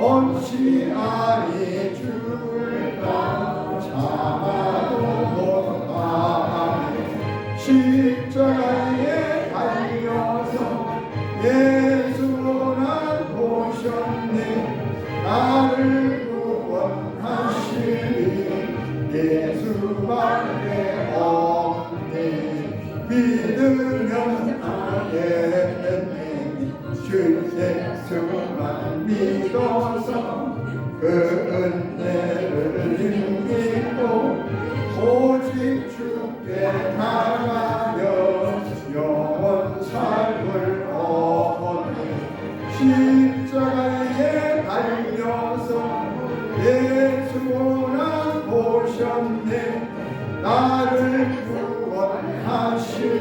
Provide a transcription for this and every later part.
없이 아니 죽을까 참아도 못하네 십자가에 달려서 예수나 보셨네 나를 구원하시니 예수밖에 없네 믿으면 하겠네 주 예수만 믿어서 그 은혜를 힘입고 오직 주께 나가며 영원 삶을 얻네 십자가에 달려서 예수나 보셨네 나를 구원하시니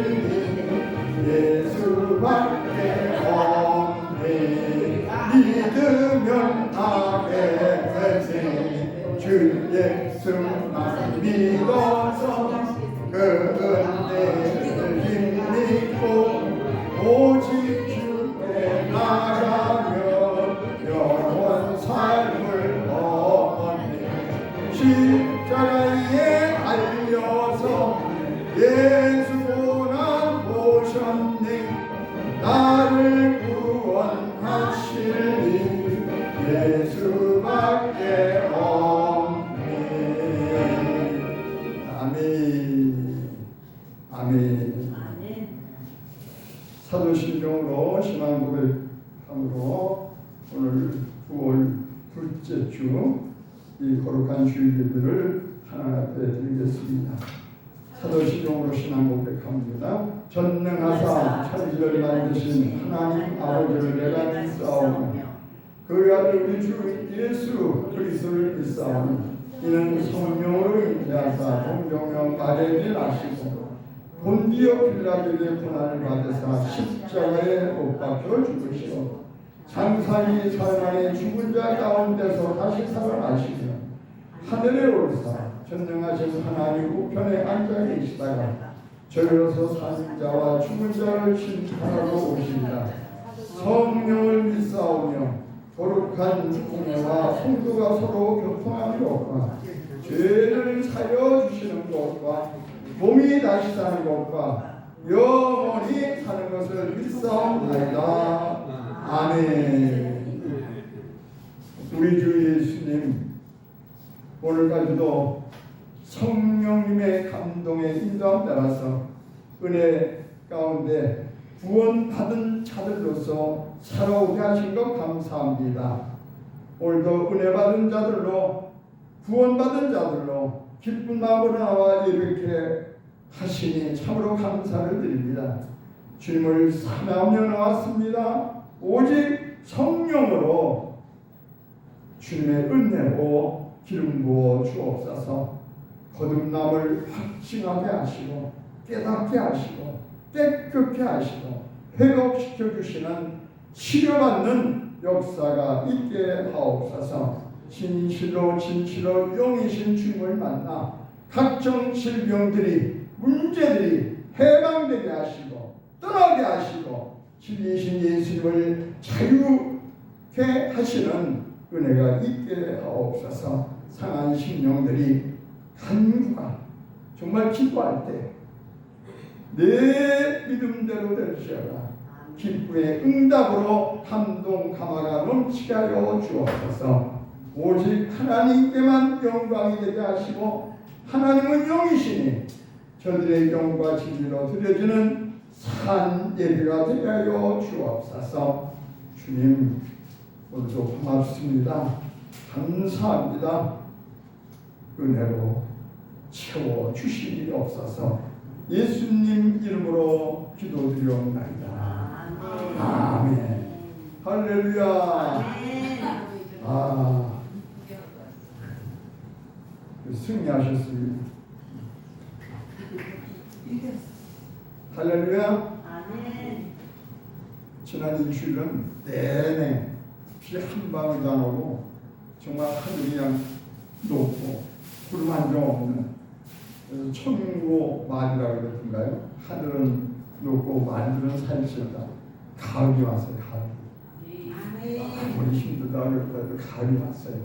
예수밖에 없네 믿으면 하게 되네 주 예수만 믿어서 그 은혜를 힘입고 오직 주께 나가며 영원 삶을 얻네 십자가에 달려서 예수나 보셨네 나를 구원하시니 예수밖에 없네 아멘 아멘 사도신경으로 신앙 고백함으로 오늘 9월 둘째 주 이 거룩한 주일 예배를 하나님 앞에 드리겠습니다. 사도신경으로 신앙 고백합니다. 전능하사 천지를 만드신 하나님 아버지를 내가 믿사오며 그 아들 우리 주 예수 그리스도를 믿사오니 이는 성령으로 인자하사 동정녀 마리아에게 나시고 본디오 빌라도에게 고난을 받으사 십자가에 못 박혀 죽으시고 장사기 사흘 죽은 자 가운데서 다시 살아나시며 하늘에 오르사 전능하신 하나님 우편에 앉아 계시다가 저리로서 사는 자와 죽은 자를 심판하러 오신다. 성령을 믿사오며 거룩한 공예와 성도가 서로 교통하는 것과 죄를 사여 주시는 것과 몸이 다시 사는 것과 영원히 사는 것을 믿사옵나이다. 아멘. 우리 주 예수님 오늘까지도 성령님의 감동에 인도함 따라서 은혜 가운데 구원받은 자들로서 살아오게 하신 것 감사합니다. 오늘도 은혜 받은 자들로 구원받은 자들로 기쁜 마음으로 나와 예배케 하시니 참으로 감사를 드립니다. 주님을 사랑하며 나왔습니다. 오직 성령으로 주님의 은혜로 기름 부어 주옵소서. 거듭남을 확증하게 하시고 깨닫게 하시고 깨끗게 하시고 회복시켜 주시는 치료받는 역사가 있게 하옵소서. 진실로 영이신 주님을 만나 각종 질병들이 문제들이 해방되게 하시고 떠나게 하시고 진리이신 예수님을 자유케 하시는 은혜가 있게 하옵소서. 상한 심령들이 간구가 정말 기뻐할 때 내 믿음대로 될지어다 기쁨의 응답으로 감동 감화가 넘치게 하여 주옵소서. 오직 하나님께만 영광이 되게 하시고 하나님은 영이시니 저들의 영과 진리로 드려지는 산 예배가 되게 하여 주옵소서. 주님 오늘도 고맙습니다. 감사합니다. 은혜로 채워주시옵소서. 예수님 이름으로 기도드리옵나이다. 아멘. 할렐루야. 승리하셨습니다. 할렐루야. 지난 일주일은 내내 비 한 방울도 안 오고 정말 하늘이 그냥 높고 구름 한 점 없는 천고 말이라고 그러던가요? 하늘은 높고 말들은 살찌다. 가을이 왔어요. 가을. 우리 힘들다. 여기다 가을이 왔어요.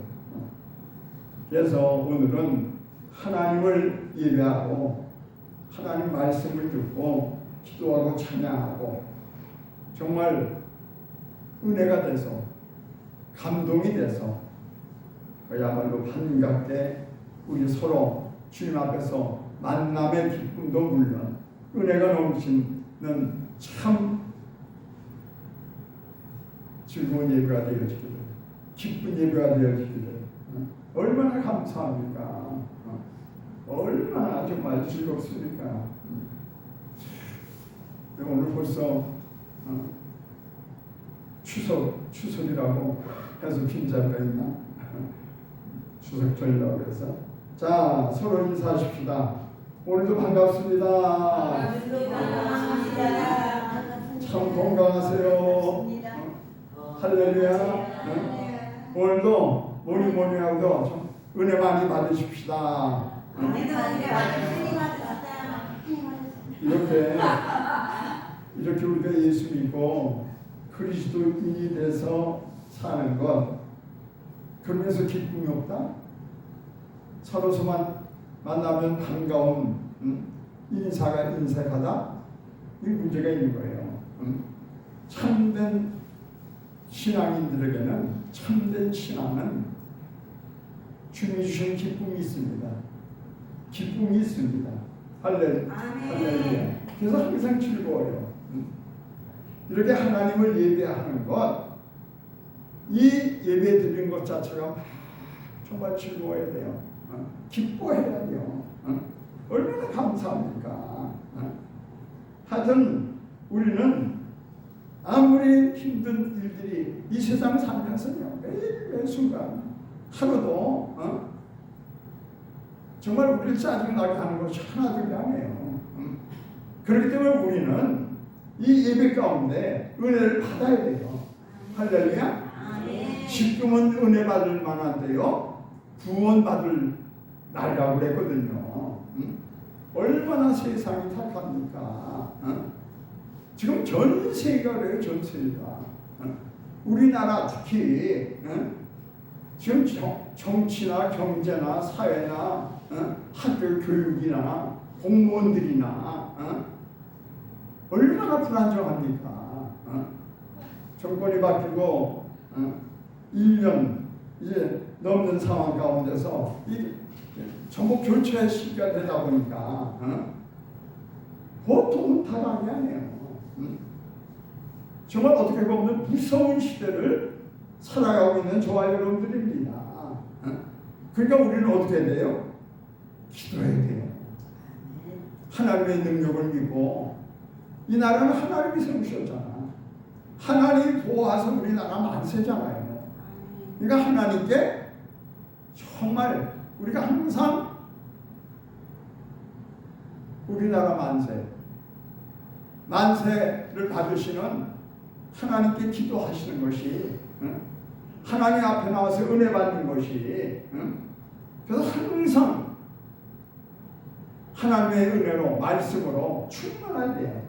그래서 오늘은 하나님을 예배하고 하나님 말씀을 듣고 기도하고 찬양하고 정말 은혜가 돼서 감동이 돼서 그야말로 반갑게 우리 서로 주님 앞에서 만남의 기쁨도 물론 은혜가 넘치는 참 즐거운 예배가 되어지기를, 기쁜 예배가 되어지기를 얼마나 감사합니까? 얼마나 정말 즐겁습니까? 오늘 벌써 추석이라고 해서 빈자리가 있나? 추석절이라고 해서 자 서로 인사하십시다. 오늘도 반갑습니다. 참 건강하세요. 할렐루야. 오늘도 뭐니 하고도 좀 은혜 많이 받으십시다. 이렇게 우리가 예수 믿고 그리스도인이 돼서 사는 것, 그러면서 기쁨이 없다? 서로서만 만나면 반가운 인사가 인색하다? 이 문제가 있는 거예요. 참된 신앙인들에게는, 참된 신앙은 주님이 주신 기쁨이 있습니다. 기쁨이 있습니다. 할렐루야. 그래서 항상 즐거워요. 이렇게 하나님을 예배하는 것, 이 예배 드리는 것 자체가 정말 즐거워야 돼요. 기뻐해야 돼요. 얼마나 감사합니까? 하여튼 우리는 아무리 힘든 일들이 이 세상 살면서요, 매일 순간 하루도 정말 우리를 짜증나게 하는 것이 하나둘이 아니에요. 그렇기 때문에 우리는 이 예배 가운데 은혜를 받아야 돼요. 할렐루야. 지금은 은혜 받을 만한데요, 구원 받을 날이라고 그랬거든요. 얼마나 세상이 탁합니까? 지금 전 세계가 그래요. 전 세계가. 우리나라 특히 지금 정치나 경제나 사회나 학교 교육이나 공무원들이나 얼마나 불안정합니까? 정권이 바뀌고 1년 이제 넘는 상황 가운데서 전부 교체 시기가 되다 보니까 보통은 다감이 아니에요. 정말 어떻게 보면 무서운 시대를 살아가고 있는 저와 여러분들입니다. 그러니까 우리는 어떻게 해야 돼요? 기도해야 돼요. 하나님의 능력을 믿고, 이 나라는 하나님이 세우셨잖아. 하나님이 도와서 우리나라 만세잖아요. 그러니까 하나님께 정말 우리가 항상 우리나라 만세를 받으시는 하나님께 기도하시는 것이, 하나님 앞에 나와서 은혜 받는 것이, 그래서 항상 하나님의 은혜로, 말씀으로 충만해야 돼요.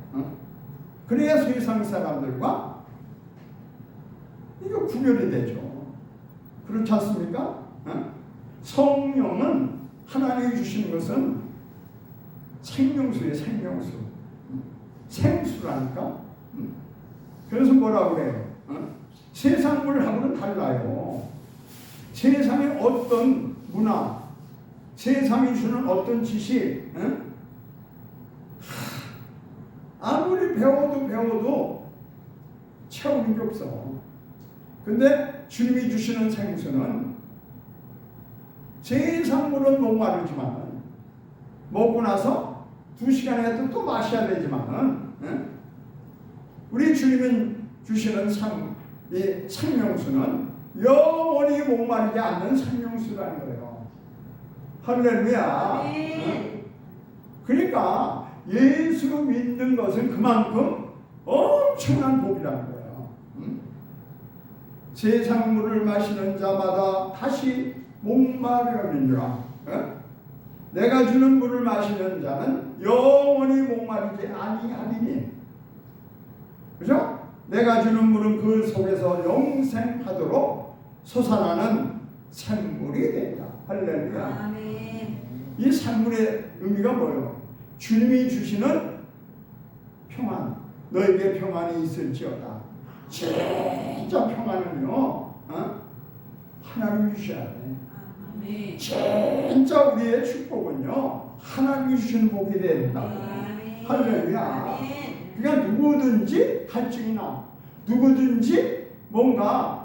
그래야 세상 사람들과 이거 구별이 되죠. 그렇지 않습니까? 성령은 하나님이 주시는 것은 생명수예요. 생수라니까. 그래서 뭐라고 그래요? 세상 물하고는 달라요. 세상의 어떤 문화, 세상이 주는 어떤 지식, 아무리 배워도 채우는 게 없어. 근데 주님이 주시는 생수는 세상 물은 목마르지만 먹고 나서 2시간에 또 마셔야 되지만 우리 주님이 주시는 이 생명수는 영원히 목마르지 않는 생명수라는 거예요. 할렐루야. 그러니까 예수 믿는 것은 그만큼 엄청난 복이라는 거예요. 세상 물을 마시는 자마다 다시 목마르느니라. 내가 주는 물을 마시는 자는 영원히 목마르지 아니하리니. 그죠? 내가 주는 물은 그 속에서 영생하도록 솟아나는 샘물이 된다. 할렐루야. 아멘. 이 샘물의 의미가 뭐예요? 주님이 주시는 평안, 너에게 평안이 있을지어다. 진짜 평안은요, 하나님이 주셔야 돼. 아멘. 진짜 우리의 축복은요, 하나님이 주시는 복이 된다고. 아멘. 할렐루야. 아멘. 그러니까 누구든지 갈증이 나, 누구든지 뭔가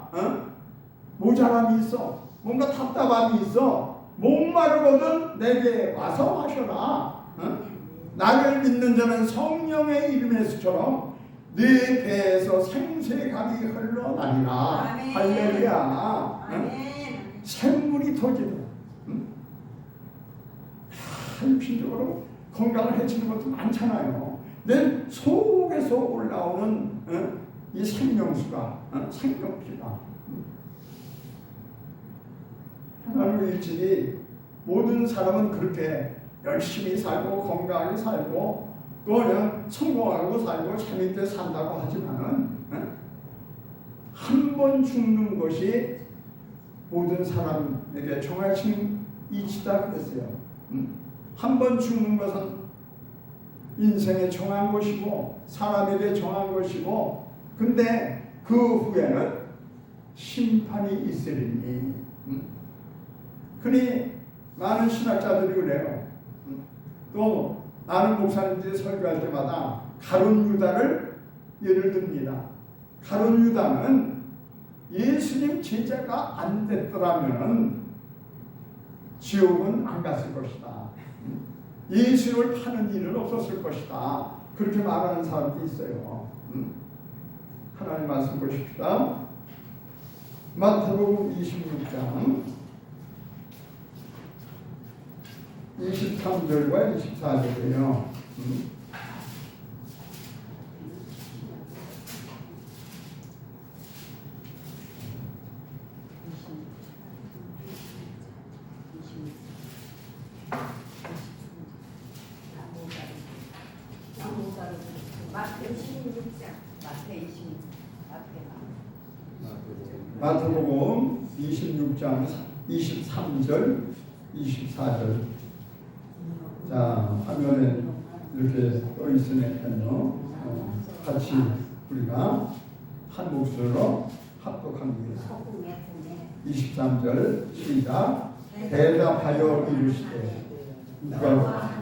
모자람이 있어, 뭔가 답답함이 있어, 목마르거든 내게 와서 마셔라. 나를 믿는 자는 성령의 이름에서처럼 네 배에서 생수의 강이 흘러다니라. 아멘. 할렐루야. 아멘. 샘물이 터지더라. 육신적으로 건강을 해치는 것도 많잖아요. 내 속에서 올라오는 이 생명수가, 생명피가 하나님의 일찍이 모든 사람은 그렇게 열심히 살고 건강하게 살고 또 그냥 성공하고 살고 재밌게 산다고 하지만은 한 번 죽는 것이 모든 사람에게 정하신 이치다 그랬어요. 한 번 죽는 것은 인생에 정한 것이고 사람에게 정한 것이고, 근데 그 후에는 심판이 있으리니. 그러니 많은 신학자들이 그래요. 또 많은 목사님들이 설교할 때마다 가룟 유다를 예를 듭니다. 가룟 유다는 예수님 제자가 안 됐더라면 지옥은 안 갔을 것이다. 예수를 파는 일은 없었을 것이다. 그렇게 말하는 사람도 있어요. 하나님 말씀 보십시다. 마태복음 26장 23절과 24절이에요. 마태복음 26장 23절 24절. 자, 화면에 이렇게 떠 있으니까요. 같이 우리가 한 목소리로 합독합니다. 23절 시작. 대답하여 이르시되.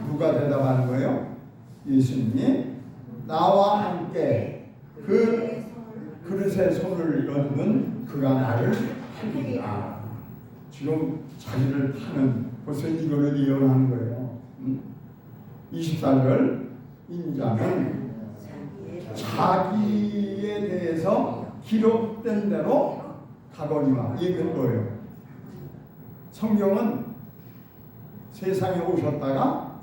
누가 대답하는 거예요? 예수님이 나와 함께 그 그릇에 손을 넣는 그가 나를 팔리라. 지금 자기를 파는 벌써 이거를 예언하는 거예요. 24절 인자는 자기에 대해서 기록된 대로 가거니와. 이건 뭐예요? 성경은 세상에 오셨다가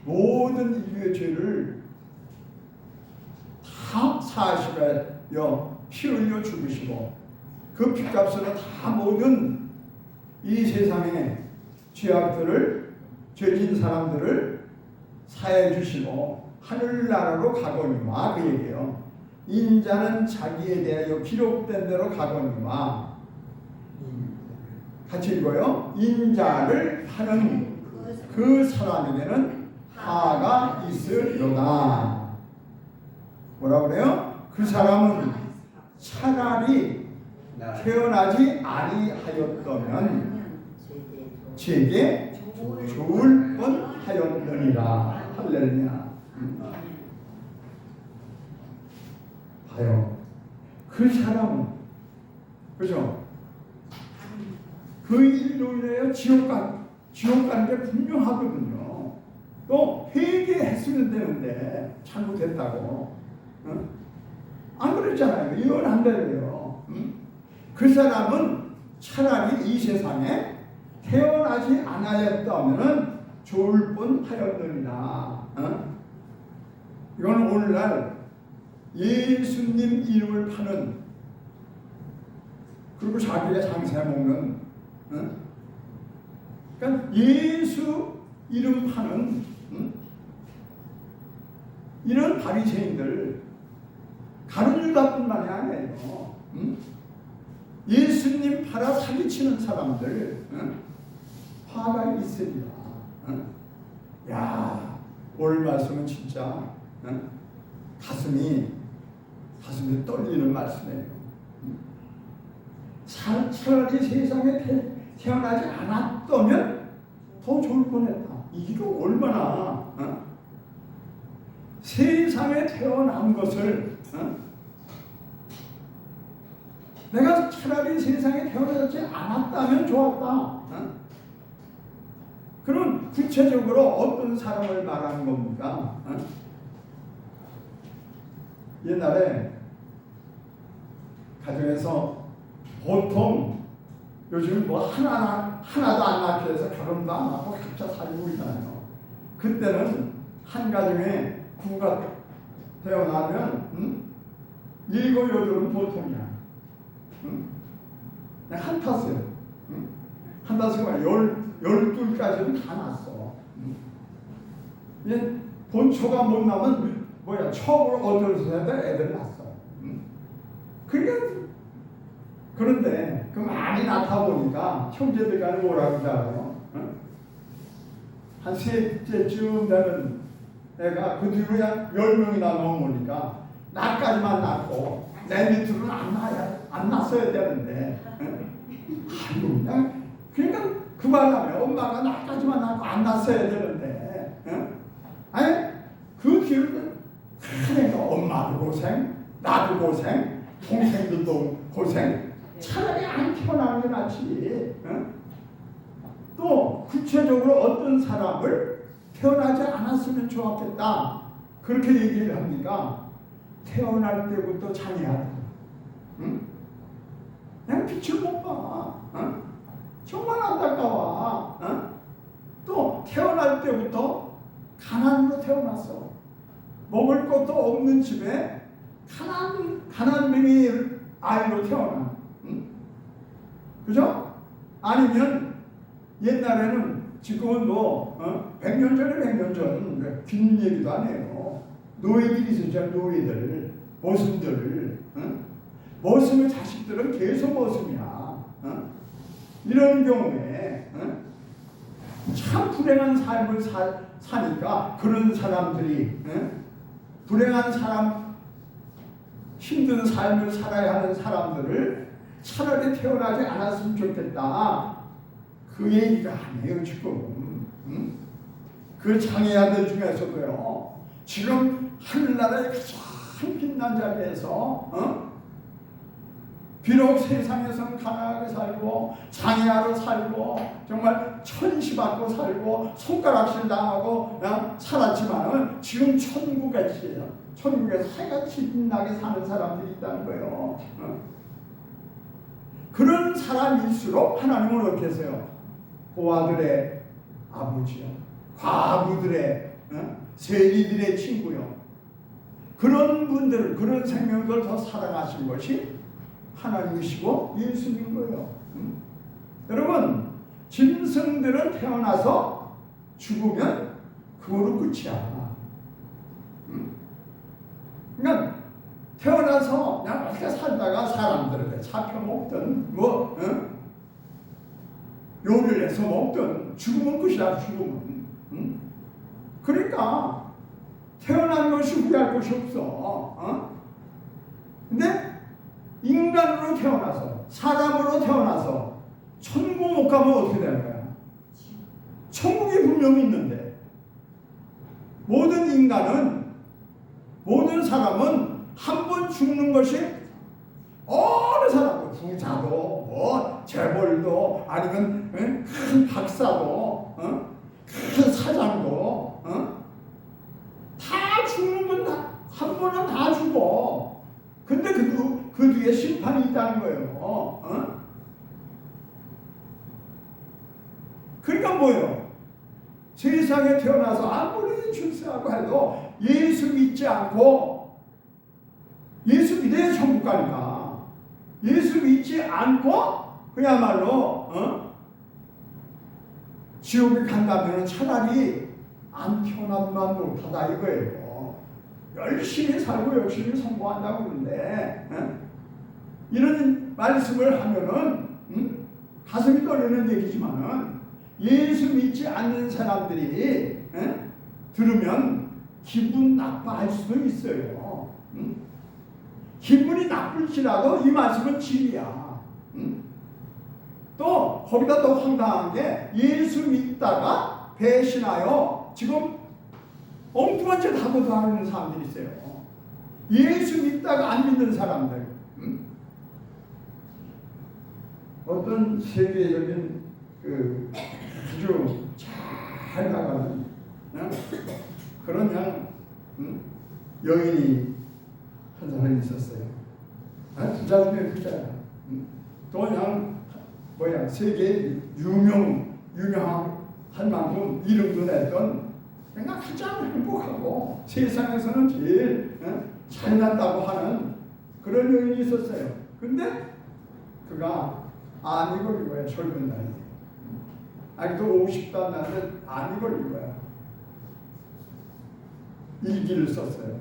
모든 인류의 죄를 다 사하시려 피 흘려 죽으시고 그 피값으로 다 모든 이 세상의 죄악들을, 죄진 사람들을 사해 주시고 하늘나라로 가거니와. 그 얘기예요. 인자는 자기에 대하여 기록된 대로 가거니와. 같이 읽어요. 인자를 파는 그 사람에게는 화가 있으리로다. 뭐라 그래요? 그 사람은 차라리 태어나지 아니하였다면 제게 좋을 뻔하였느니라. 할렐루야. 봐요. 그 사람은, 그죠? 그 일로 인하여 지옥 가는 게 분명하거든요. 또 회개했으면 되는데 잘못했다고. 안 그랬잖아요. 예언한다고요. 그 사람은 차라리 이 세상에 태어나지 않았다면 좋을 뻔하였느니라. 이건 오늘날 예수님 이름을 파는, 그리고 자기가 장사 먹는, 그러니까 예수 이름 파는 이런 바리새인들, 가룟 유다뿐만이 아니에요. 예수 예수님 팔아 사기치는 사람들 화가 있으리라. 야, 오늘 말씀은 진짜 가슴이 떨리는 말씀이에요. 차라리 세상에 태어나지 않았다면 더 좋을 뻔했다. 이게 얼마나 세상에 태어난 것을 내가 차라리 세상에 태어나지 않았다면 좋았다. 그럼 구체적으로 어떤 사람을 말하는 겁니까? 옛날에 가정에서 보통 요즘 뭐 하나도 안 낳게 해서 결혼도 안 하고 각자 살고 있잖아요. 그때는 한 가정에 부부가 태어나면 7, 8은 보통이야. 한 탓을 한 탓은 12까지는 다 났어. 본초가 못 나면 처음으로 어디서 애들 낳았어. 그런데 그 많이 낳다 보니까 형제들 간에 뭐라고 하잖아요. 한 3째쯤 되는 애가 그 뒤로 그냥 10명이나 넘으니까 나까지만 낳고 내 밑으로는 안 낳았어야 되는데 아이고 그러니까 그만하면 엄마가 나까지만 낳고 안 낳았어야 되는데 아니 그 뒤로는 그러니까 엄마도 고생 나도 고생 동생들도 고생 차라리 안 태어나는 게 낫지. 또 구체적으로 어떤 사람을 태어나지 않았으면 좋았겠다 그렇게 얘기를 합니까? 태어날 때부터 장애하다. 그냥 빛을 못 봐. 정말 안타까워. 또 태어날 때부터 가난으로 태어났어. 먹을 것도 없는 집에 가난맹이 아이로 태어나. 그죠? 아니면 옛날에는 지금은 100년 전에 100년 전 긴 얘기도 안 해요. 노예들이 있었잖아요. 노예들, 머슴들. 머슴의 자식들은 계속 머슴이야. 이런 경우에 참 불행한 삶을 사니까 그런 사람들이 불행한 사람, 힘든 삶을 살아야 하는 사람들을 차라리 태어나지 않았으면 좋겠다. 그 얘기가 아니에요 지금. 그 장애아들 중에서도요. 지금 하늘나라의 가장 빛난 자리에서 비록 세상에서는 가난하게 살고 장애아로 살고 정말 천시받고 살고 손가락질 당하고 살았지만은 지금 천국에서요. 천국에서 하얗게 빛나게 사는 사람들이 있다는 거예요. 그런 사람일수록 하나님은 어떻게 하세요? 고아들의 아버지요, 과부들의 세리들의 친구요. 그런 분들, 그런 생명들 더 사랑하신 것이 하나님이시고 예수님인 거예요. 여러분, 짐승들은 태어나서 죽으면 그거로 끝이야. 그러니까 태어나서 그냥 어떻게 살다가 사람들에게 잡혀 먹든 요리를 해서 먹든 죽으면 끝이야. 죽으면. 그러니까 태어난 것이 후회할 것이 없어. 근데 인간으로 태어나서 사람으로 태어나서 천국 못 가면 어떻게 되는 거야? 천국이 분명히 있는데 모든 인간은, 모든 사람은 한 번 죽는 것이 어느 사람도, 부자도 재벌도 아니면 큰 박사도 큰 사장도 다 죽는 건 한 번은 다 죽어. 근데 그 뒤에 심판이 있다는 거예요. 그러니까 뭐예요? 세상에 태어나서 아무리 출세하고 해도 예수 믿지 않고, 예수 믿어야 천국 가니까 예수 믿지 않고 그야말로 지옥에 간다면 차라리 안 태어나만 못하다 이거예요. 열심히 살고 열심히 성공한다고 그러는데 이런 말씀을 하면은 가슴이 떨리는 얘기지만은 예수 믿지 않는 사람들이 들으면 기분 나빠할 수도 있어요. 기분이 나쁠지라도 이 말씀은 진리야. 또 거기다 더 황당한 게 예수 믿다가 배신하여 지금 엉뚱한 짓 하고도 하는 사람들이 있어요. 예수 믿다가 안 믿는 사람들. 어떤 세계적인 그 아주 잘 나가는 그런 그냥 여인이 한 사람이 있었어요. 부자 중에 부자야. 또 그냥 세계 유명한 만큼 이름도 냈던 그냥 가장 행복하고 세상에서는 제일 잘났다고 하는 그런 여인이 있었어요. 근데 그가 암이 걸린 거야. 젊은 나이에. 아직도 50도 안 났는데 암이 걸린 거야. 일기를 썼어요.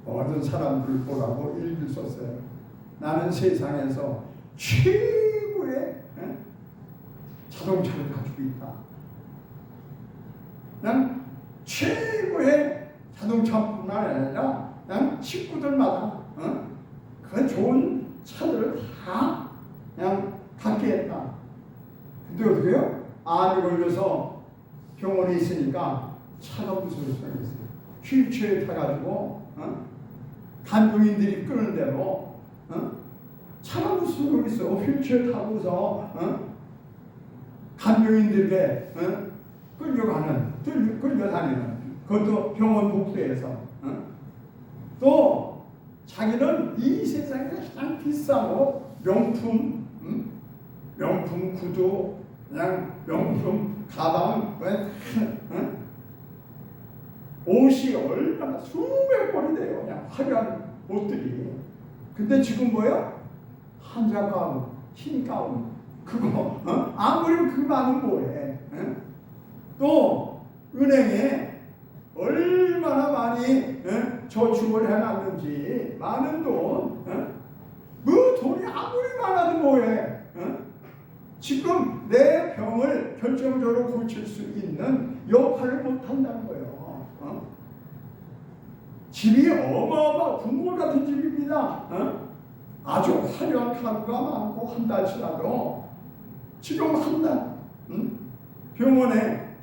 모든 사람들을 보라고 일기를 썼어요. 나는 세상에서 최고의 자동차를 가지고 있다. 난 최고의 자동차뿐만 아니라 난 식구들마다 그 좋은 차들을 다 그냥 갖게 했다. 근데 어떻게 해요? 암이 걸려서 병원에 있으니까 차가 무서워졌어요. 휠체어에 타가지고 간병인들이 끄는 대로 차가 무서워 있어. 휠체어 타고서 간병인들에게 끌려다니는 그것도 병원 복도에서 또 자기는 이 세상에 가장 비싸고 명품 구두 그냥 명품 가방 옷이 얼마나 수백 벌이 돼요. 그냥 화려한 옷들이. 근데 지금 뭐예요? 한자 가운, 흰 가운 그거 아무리 그 많은 뭐해. 또 은행에 얼마나 많이 저축을 해놨는지 많은 돈. 그 돈이 아무리 많아도 뭐해. 지금 내 병을 결정적으로 고칠 수 있는 역할을 못한다는 거예요. 집이 어마어마 궁궐 같은 집입니다. 아주 화려한 가구가 많고 한다 할지라도 지금 한다 병원에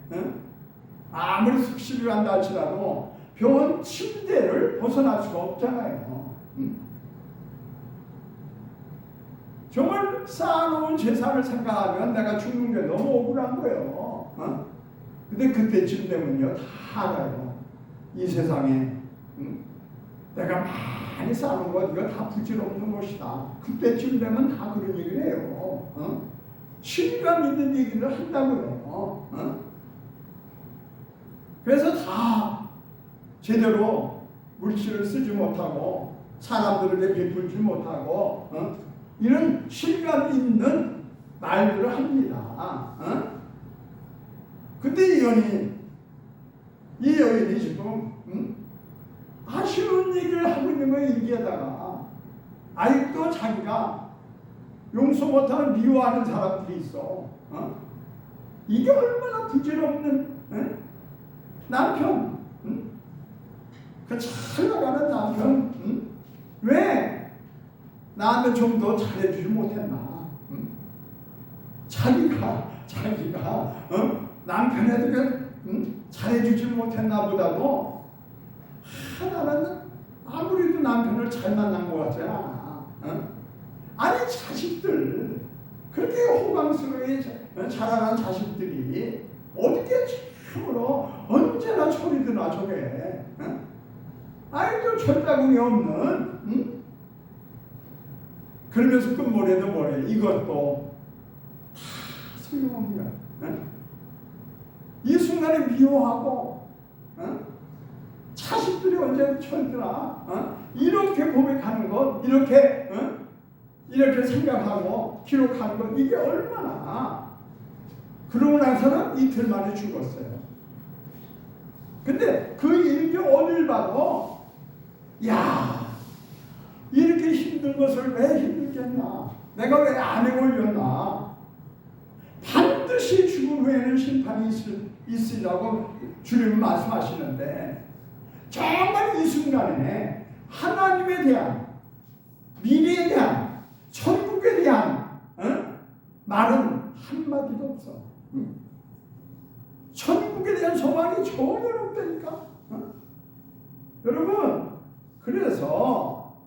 아무리 숙식을 한다 할지라도 병원 침대를 벗어날 수가 없잖아요. 정말 쌓아놓은 재산을 생각하면 내가 죽는 게 너무 억울한 거예요. 근데 그때쯤 되면요 다 알아요. 이 세상에 내가 많이 쌓아놓은 것 이거 다 부질없는 것이다. 그때쯤 되면 다 그런 얘기를 해요. 실감 있는 얘기를 한다고요. 그래서 다 제대로 물질을 쓰지 못하고 사람들에게 베풀지 못하고 이런 실감 있는 말들을 합니다. 근데 이 여인이 지금 아쉬운 얘기를 하고 있는 거예요. 얘기하다가 아직도 자기가 용서 못하는 미워하는 사람들이 있어. 이게 얼마나 부질없는 남편, 그 잘 나가는 남편, 왜 나한테 좀 더 잘해주지 못했나? 자기가 남편에게 잘해주지 못했나 보다도 하나는 아무리도 남편을 잘 만난 것 같지 않아. 아니 자식들 그렇게 호강스럽게 자라난 자식들이 어떻게 참으로 언제나 소리 드나 저게. 아이도 철다궁이 없는 그러면서 끝머리에도 뭐래 이것도 다 소용없냐. 이 순간에 미워하고 자식들이 언제 철드나 이렇게 고백하는 것 이렇게 생각하고 기록하는 것 이게 얼마나. 그러고 나서는 이틀 만에 죽었어요. 근데 그 일기 어딜 봐도 야 이렇게 힘든 힘든 것을 왜 힘들겠나? 내가 왜 암에 걸렸나? 반드시 죽음 후에는 심판이 있으라고 주님은 말씀하시는데 정말 이 순간에 하나님에 대한 미래에 대한 천국에 대한 말은 한마디도 없어. 천국에 대한 소망이 전혀 없다니까. 여러분, 그래서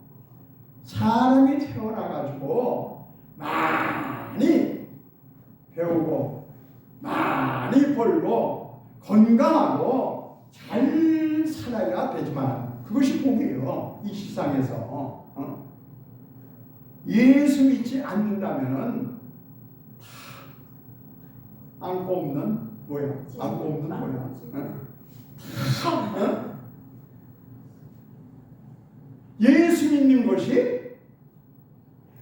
사람이 태어나가지고 많이 배우고 많이 벌고 건강하고 잘 살아야 되지만 그것이 복이에요. 이 세상에서. 예수 믿지 않는다면은 다 안고 없는 뭐야? 안고 없는 뭐야? 다 예수 믿는 것이,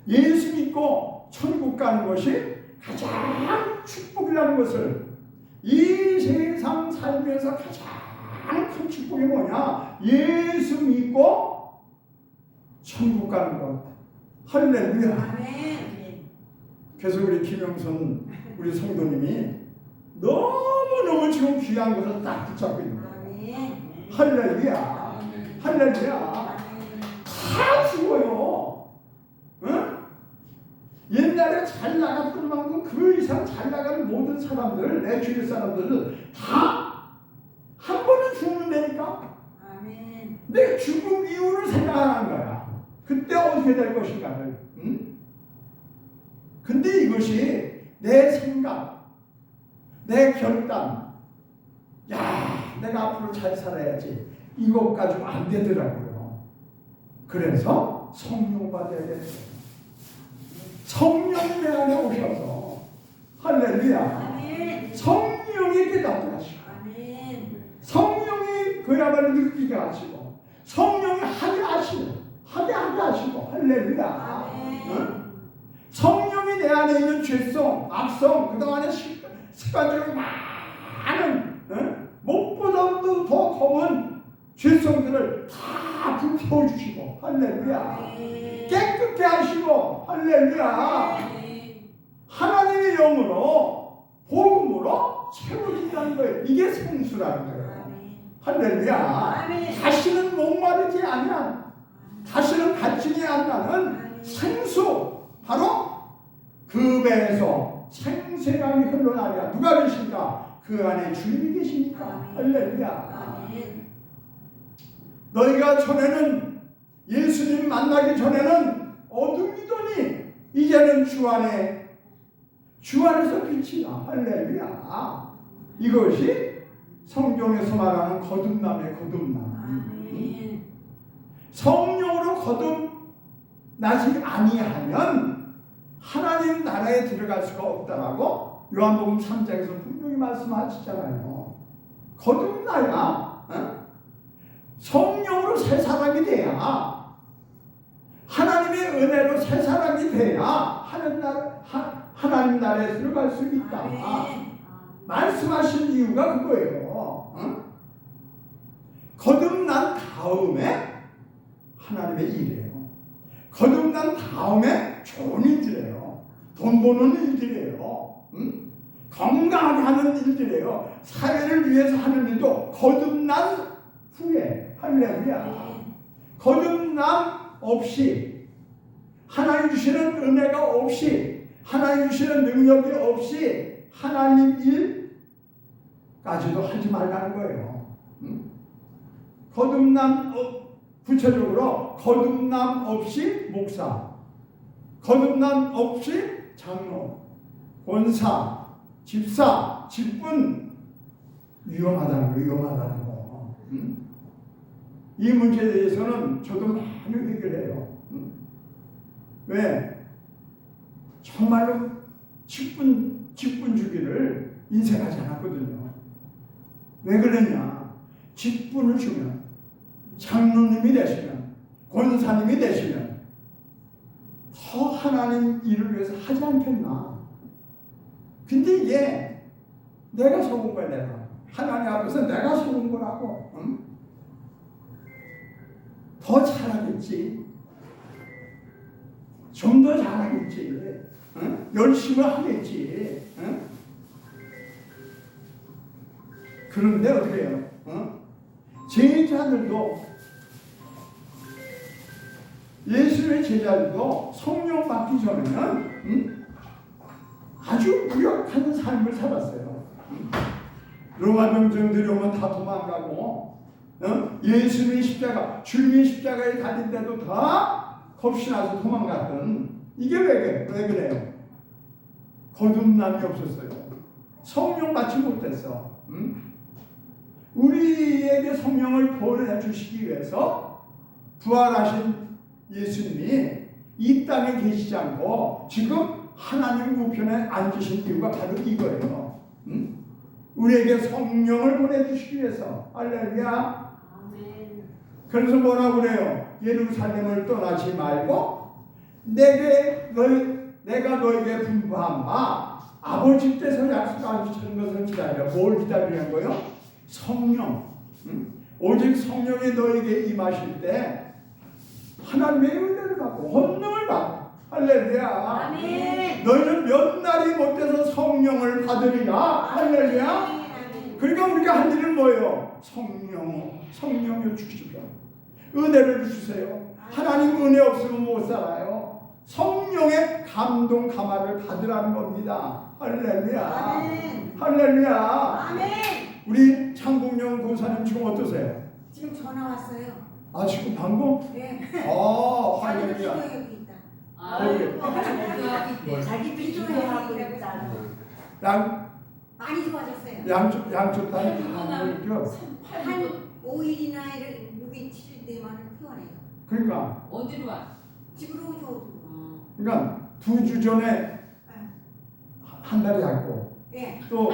예수 믿고 천국 가는 것이 가장 축복이라는 것을, 이 세상 살면서 가장 큰 축복이 뭐냐? 예수 믿고 천국 가는 것. 할렐루야. 아멘. 그래서 우리 김영선 우리 성도님이 너무너무 지금 귀한 것을 딱 붙잡고 있는 거예요. 아멘. 할렐루야. 할렐루야. 다 죽어요. 응? 옛날에 잘 나갔던 만큼 그 이상 잘 나가는 모든 사람들, 내 주위 사람들은 다 한 번은 죽는다니까. 아멘. 내 죽음 이유를 생각하는 거야. 그때 어떻게 될 것인가를. 응? 근데 이것이 내 생각, 내 결단, 야, 내가 앞으로 잘 살아야지. 이것 가지고 안 되더라고요. 그래서 성령 받아야 돼요. 성령이 내 안에 오셔서 할렐루야. 아멘. 성령이 깨닫게 하시고 아멘. 성령이 그야말로 느끼게 하시고 성령이 하게 하시고 할렐루야. 아멘. 응? 성령이 내 안에 있는 죄성, 악성, 그동안에 습관적으로 많은 목보다도 더 검은 죄성들을 다 불태워주시고 할렐루야. 깨끗게 하시고 할렐루야. 하나님의 영으로 복음으로 채워진다는 거예요. 이게 생수라는 거예요. 할렐루야. 다시는 목마르지 않는, 다시는 갈증이 안 나는 생수, 바로 그 배에서 생생함이 흘러나냐. 누가 계십니까? 그 안에 주님이 계십니까? 할렐루야. 너희가 전에는 예수님 만나기 전에는 어둠이더니 이제는 주 안에서 빛이 나. 할렐루야. 이것이 성경에서 말하는 거듭남의 거듭남. 성령으로 거듭나지 아니하면 하나님 나라에 들어갈 수가 없다라고 요한복음 3장에서 분명히 말씀하시잖아요. 거듭나야, 성령으로 새 사람이 돼야, 하나님의 은혜로 새 사람이 돼야 하나님 나라에 들어갈 수 있다. 말씀하신 이유가 그거예요. 거듭난 다음에 하나님의 일이에요. 거듭난 다음에 좋은 일들이에요. 돈 버는 일들이에요. 건강하게 하는 일들이에요. 사회를 위해서 하는 일도 거듭난 후에. 할렐루야. 거듭남 없이, 하나님 주시는 은혜가 없이, 하나님 주시는 능력이 없이 하나님 일까지도 하지 말라는 거예요. 거듭남, 구체적으로 거듭남 없이 목사, 거듭남 없이 장로, 권사, 집사, 직분, 위험하다는 거. 이 문제에 대해서는 저도 많이 해결해요. 왜? 정말로 직분 주기를 인생하지 않았거든요. 왜 그러냐? 직분을 주면, 장로님이 되시면, 권사님이 되시면 더 하나님 일을 위해서 하지 않겠나? 근데 이게 내가 속은 거야. 내가 하나님 앞에서 내가 속은 거라고. 더 잘하겠지. 좀 더 잘하겠지. 응? 열심히 하겠지. 응? 그런데 어떻게 해요? 제자들도 예수의 제자들도 성령 받기 전에는 아주 무력한 삶을 살았어요. 로마 병정들이 오면 다 도망가고 예수님의 십자가, 주님의 십자가에 달린데도 다 겁신나서 도망갔던 이게 왜 그래요? 거듭남이 없었어요. 성령 받지 못했어. 우리에게 성령을 보내주시기 위해서 부활하신 예수님이 이 땅에 계시지 않고 지금 하나님 우편에 앉으신 이유가 바로 이거예요. 우리에게 성령을 보내주시기 위해서. 할렐루야. 아멘. 그래서 뭐라고 그래요? 예루살렘을 떠나지 말고 내가 너에게 분부한 바 아버지 께서 약속하신 것을 기다려. 뭘 기다리는 거예요? 성령. 오직 성령이 너에게 임하실 때 하나님의 은혜를 받고 권능을 받고. 할렐루야. 아멘. 너희는 몇 날이 못돼서 성령을 받으리라. 할렐루야. 아멘. 그러니까 우리가 할 일은 뭐예요? 성령을 주시죠. 은혜를 주세요. 하나님 은혜 없으면 못 살아요. 성령의 감동 감화를 받으라는 겁니다. 할렐루야. 아멘. 할렐루야. 아멘. 우리 장국영 권사님 지금 어떠세요? 지금 전화 왔어요. 아 지금 방금? 네. 할렐루야. 여기 있다. 자기 비주하고 있다. 많이 좋아졌어요. 양쪽 다 한 5일이나 6일, 7일 되면 퇴원해요. 그러니까 어디로 와? 집으로 오죠. 그러니까 2주 전에 한 달이 갔고 예. 또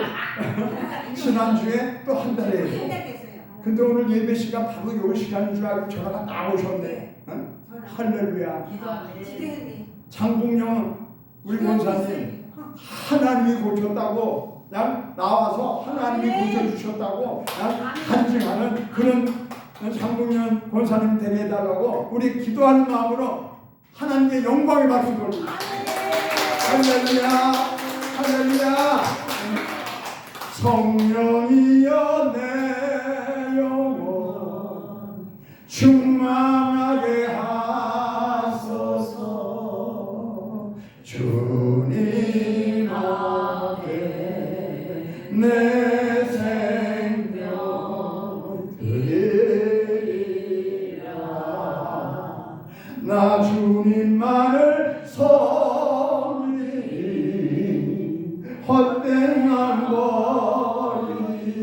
지난주에 또 한 달이 했고 한달 됐어요. 근데 오늘 예배 시간 바로 요 시간인 줄 알고 전화가 나오셨네. 응? 할렐루야. 기도하네. 지대했네. 장국영 우리 권사님 하나님이 고쳤다고 그냥 나와서 하나님이 고쳐주셨다고 그냥 간증하는 그런 장국영 권사님 되게 해달라고 우리 기도하는 마음으로 하나님께 영광의 박수 돌립니다. 할렐루야. 할렐루야. 성령이여 내 영혼 충만하게 하소서. 주님 앞에 내 생명 드리라. 나 주님만을 섬기리 헛된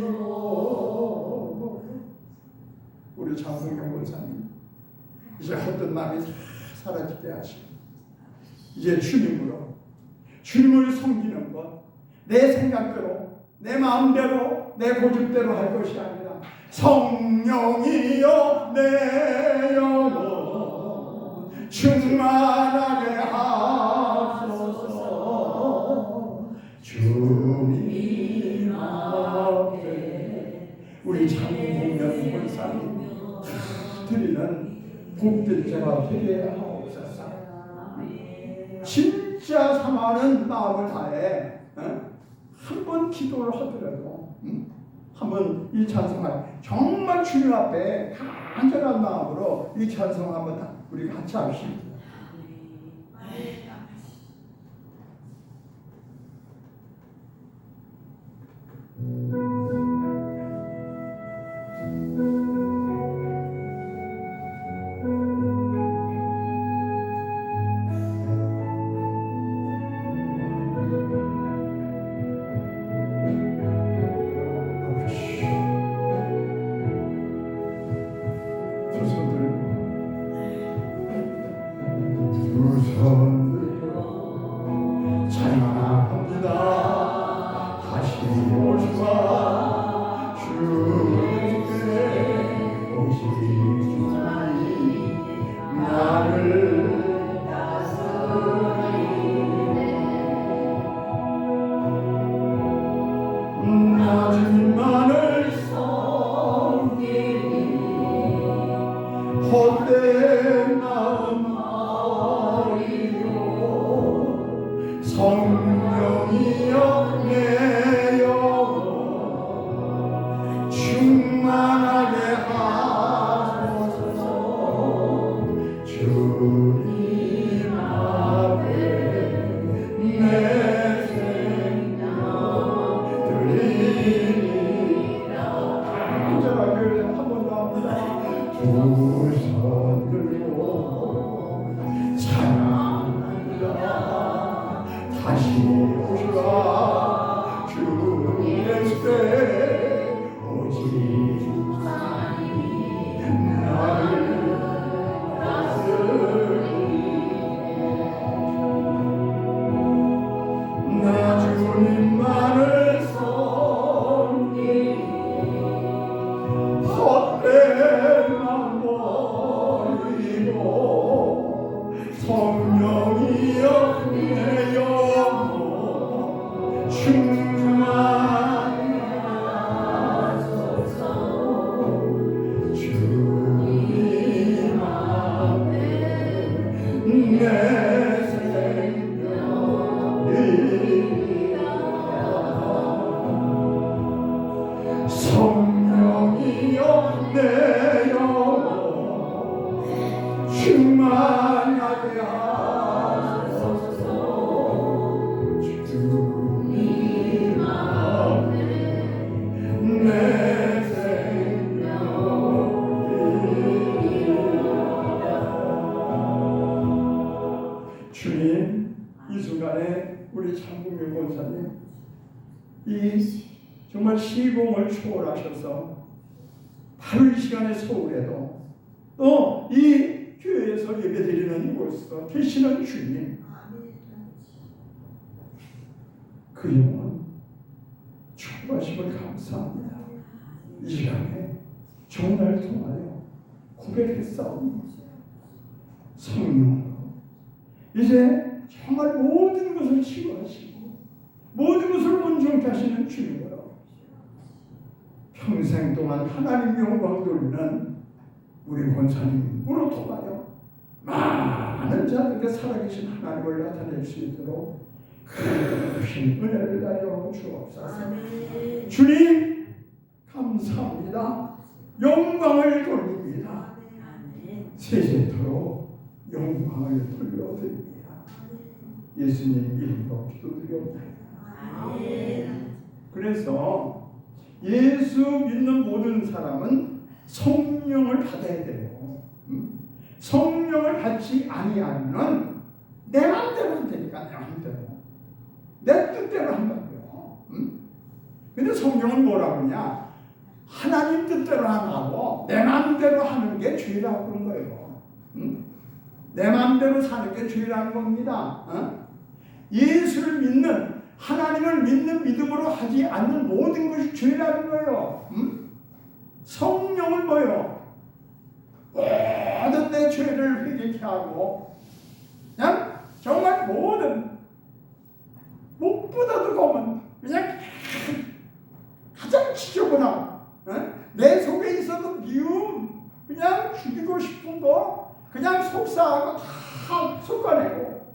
버리고. 우리 장성경 권사님 이제 헛된 마음이 다 사라지게 하시고 이제 주님을 섬기는 것, 내 생각대로 내 마음대로 내 고집대로 할 것이 아니라 성령이여 내 영혼 충만하게 하소서. 주님 앞에 우리 장국영 권사님 드리는 복된 제가 되게 하옵소서. 진짜 사랑하는 마음을 다해 한 번 기도를 하더라도 한번 이 찬송을 정말 주님 앞에 간절한 마음으로 이 찬송 한번 우리 같이 합시다. 두손 들고 성령이여 내 영혼 충만하게 하소서. 주님 앞에 내 생명 드리리라. 간절하게 한 번 더 합니다. 두 손 들고 찬양합니다. 다시 오시라 주 예수께 오직 나를 다스리네. 나 주님만을 섬기리 헛되만 버리고 성령이여 내 영혼 충만하소서. 주님 앞에 내 생명이라. 성령이여 내 영혼 충만하게 하소서. 주님 앞에 내 생명이라. 주님, 이 순간에 우리 장국민 권사님 이 정말 시공을 초월하셔서 바로 이 시간에 서울에도 또 이 교회에서 예배드리는 이곳에서 계시는 주님, 그 영혼 축복하심을 감사합니다. 이 시간에 정날 통하여 고백했사옵니다. 성령으로 이제 정말 모든 것을 치유하시고 모든 것을 온전케 하시는 주님으로 평생 동안 하나님 영광 돌리는 우리 권사님으로 통하여 많은 자들에게 살아계신 하나님을 나타낼 수 있도록 크신 은혜를 다려 주옵소서. 주님 감사합니다. 영광을 돌립니다. 세세토록 영광을 돌려드립니다. 예수님 이름으로 기도드립니다. 그래서 예수 믿는 모든 사람은 성령을 받아야 돼요. 성령을 받지 아니하면 내 마음대로 안 되니까, 내 마음대로 내 뜻대로 한다고요. 근데 성령은 뭐라고 하냐? 하나님 뜻대로 안 하고 내 마음대로 하는 게 죄라고 그런 거예요. 내 마음대로 사는 게 죄라는 겁니다. 예수를 믿는, 하나님을 믿는 믿음으로 하지 않는 모든 것이 죄라는 거예요. 성령을 뭐요? 모든 내 죄를 회개케 하고 그냥 정말 모든 무엇보다도 검은 그냥 가장 지저분한 내 속에 있어도 미움, 그냥 죽이고 싶은 거 그냥 속삭하고 다 쏟아내고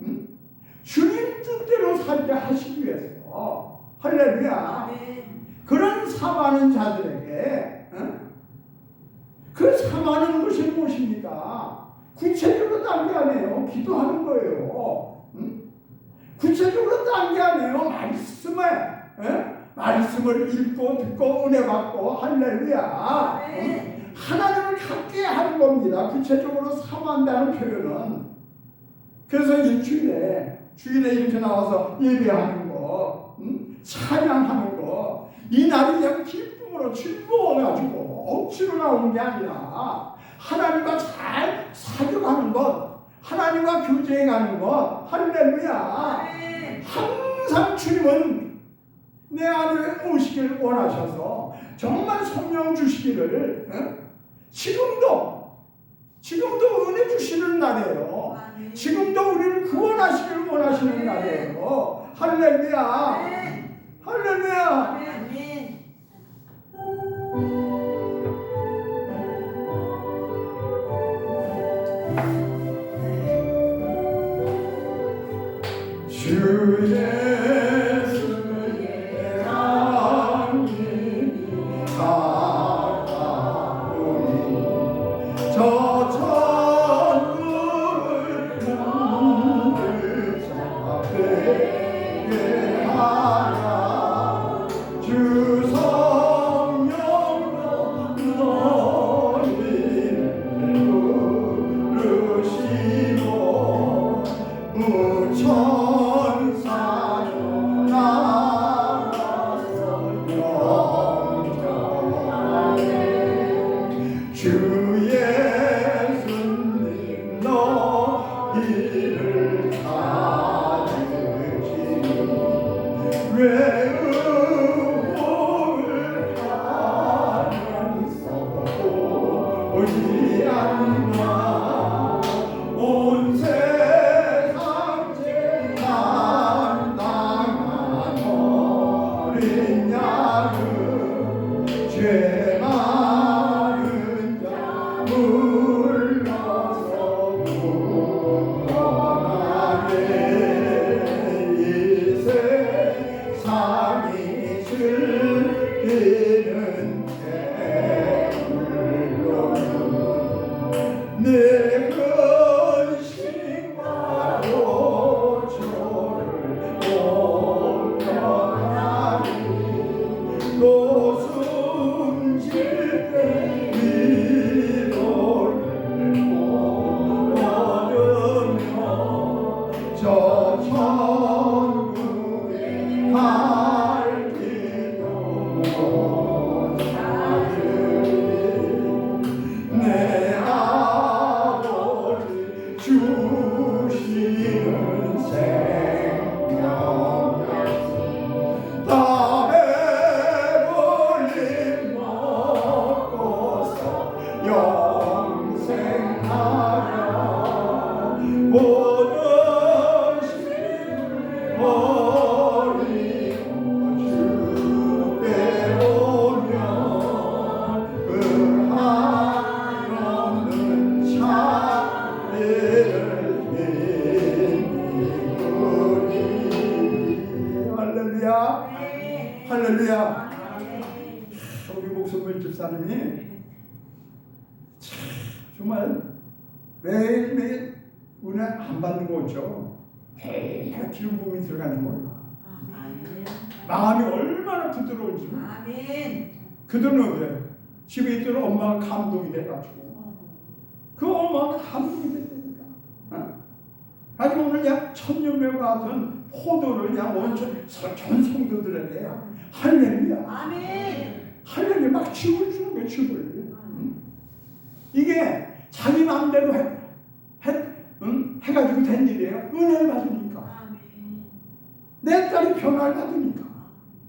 주님 뜻대로 살게 하시기 위해서 할렐루야. 그런 사모하는 자들에게 그 사모하는 것이 무엇입니까? 구체적으로 딴 게 아니에요. 기도하는 거예요. 구체적으로 딴 게 아니에요. 말씀을 읽고 듣고 은혜 받고 할렐루야. 하나님을 갖게 하는 겁니다. 구체적으로 사모한다는 표현은. 그래서 일주일에 주일에 이렇게 나와서 예배하는 거, 찬양하는 거, 이 날이 그냥 기쁨으로 즐거워가지고 억지로 나오는 게 아니라 하나님과 잘 사교하는 것, 하나님과 교제해가는 것, 할렐루야. 항상 주님은 내 안에 오시기를 원하셔서 정말 성령 주시기를 지금도 은혜 주시는 날이에요. 지금도 우리를 구원하시기를 원하시는 날이에요. 할렐루야. 할렐루야. 주의 예수의 강림이 가까우니 저 천국을 문을 잡게 하라 주 성령으로 너희를 부르시고 무천사로 나가서 영접하네 주 예수님 너희를 찾으시니 왜 의복을 하면서 오지 않나 온 세상 제한당한 어린 양은 죄 많은 자 불러서 구원하네 이 세상이 즐기는 배불러는 내 근심과 고초를 모면하니 또 숨질 때 위로를 얻으며 저 천국에 갈 길도 못하리니 내 아버지 주시는 생명약속 다 배불리 먹고서 영생하라 모든 짐을 버리고 주께 오면 그 한없는 차례를 힘입으니 할렐루야 할렐루야 우리 목소리 집사님이 참 정말 매일매일 은혜 안 받는 거 없죠. 매일 기름 부음이 들어가는 몰라. 마음이 얼마나 부드러운지. 아멘. 그들은 왜 집에 있던 엄마가 감동이 돼가지고 그 엄마가 감동이 됐다니까. 가지고 오늘 약 천년배와 같은 포도를 약 원천 전 성도들에게 할렐루야. 아멘. 할렐루야 막 칩을 주는 거야 칩을. 이게 자기 마음대로 해가지고 된 일이에요. 은혜를 받으니까. 아멘. 내 딸이 변화를 받으니까.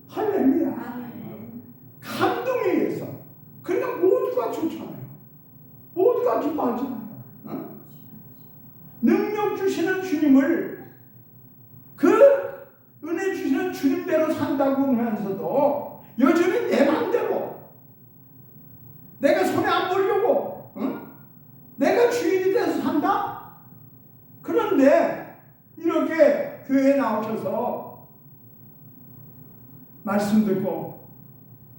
할렐루야. 아멘. 감동에 의해서. 그러니까 모두가 좋잖아요. 모두가 기뻐하잖아요. 능력 주시는 주님을 그 은혜 주시는 주님대로 산다고 하면서도 여전히 내 마음대로 내가 손에 안 보려고 내가 주인이 돼서 산다? 그런데 이렇게 교회에 나오셔서 말씀 듣고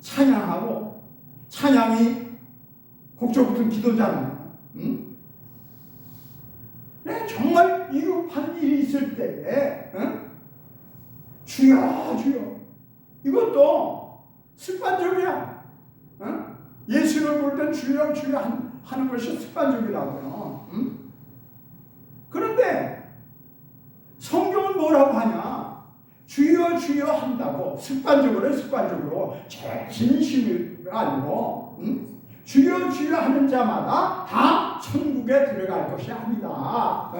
찬양하고 찬양이 곡조 붙은 기도잖아요. 내가 정말 위급한 일이 있을 때에 주여 주여 이것도 습관적이야. 예수를 볼 땐 주여 주여 하는 것이 습관적이라고요. 그런데 성경은 뭐라고 하냐? 주여 주여 한다고 습관적으로 제 진심이 아니고 주여 주여 하는 자마다 다 천국에 들어갈 것이 아니다.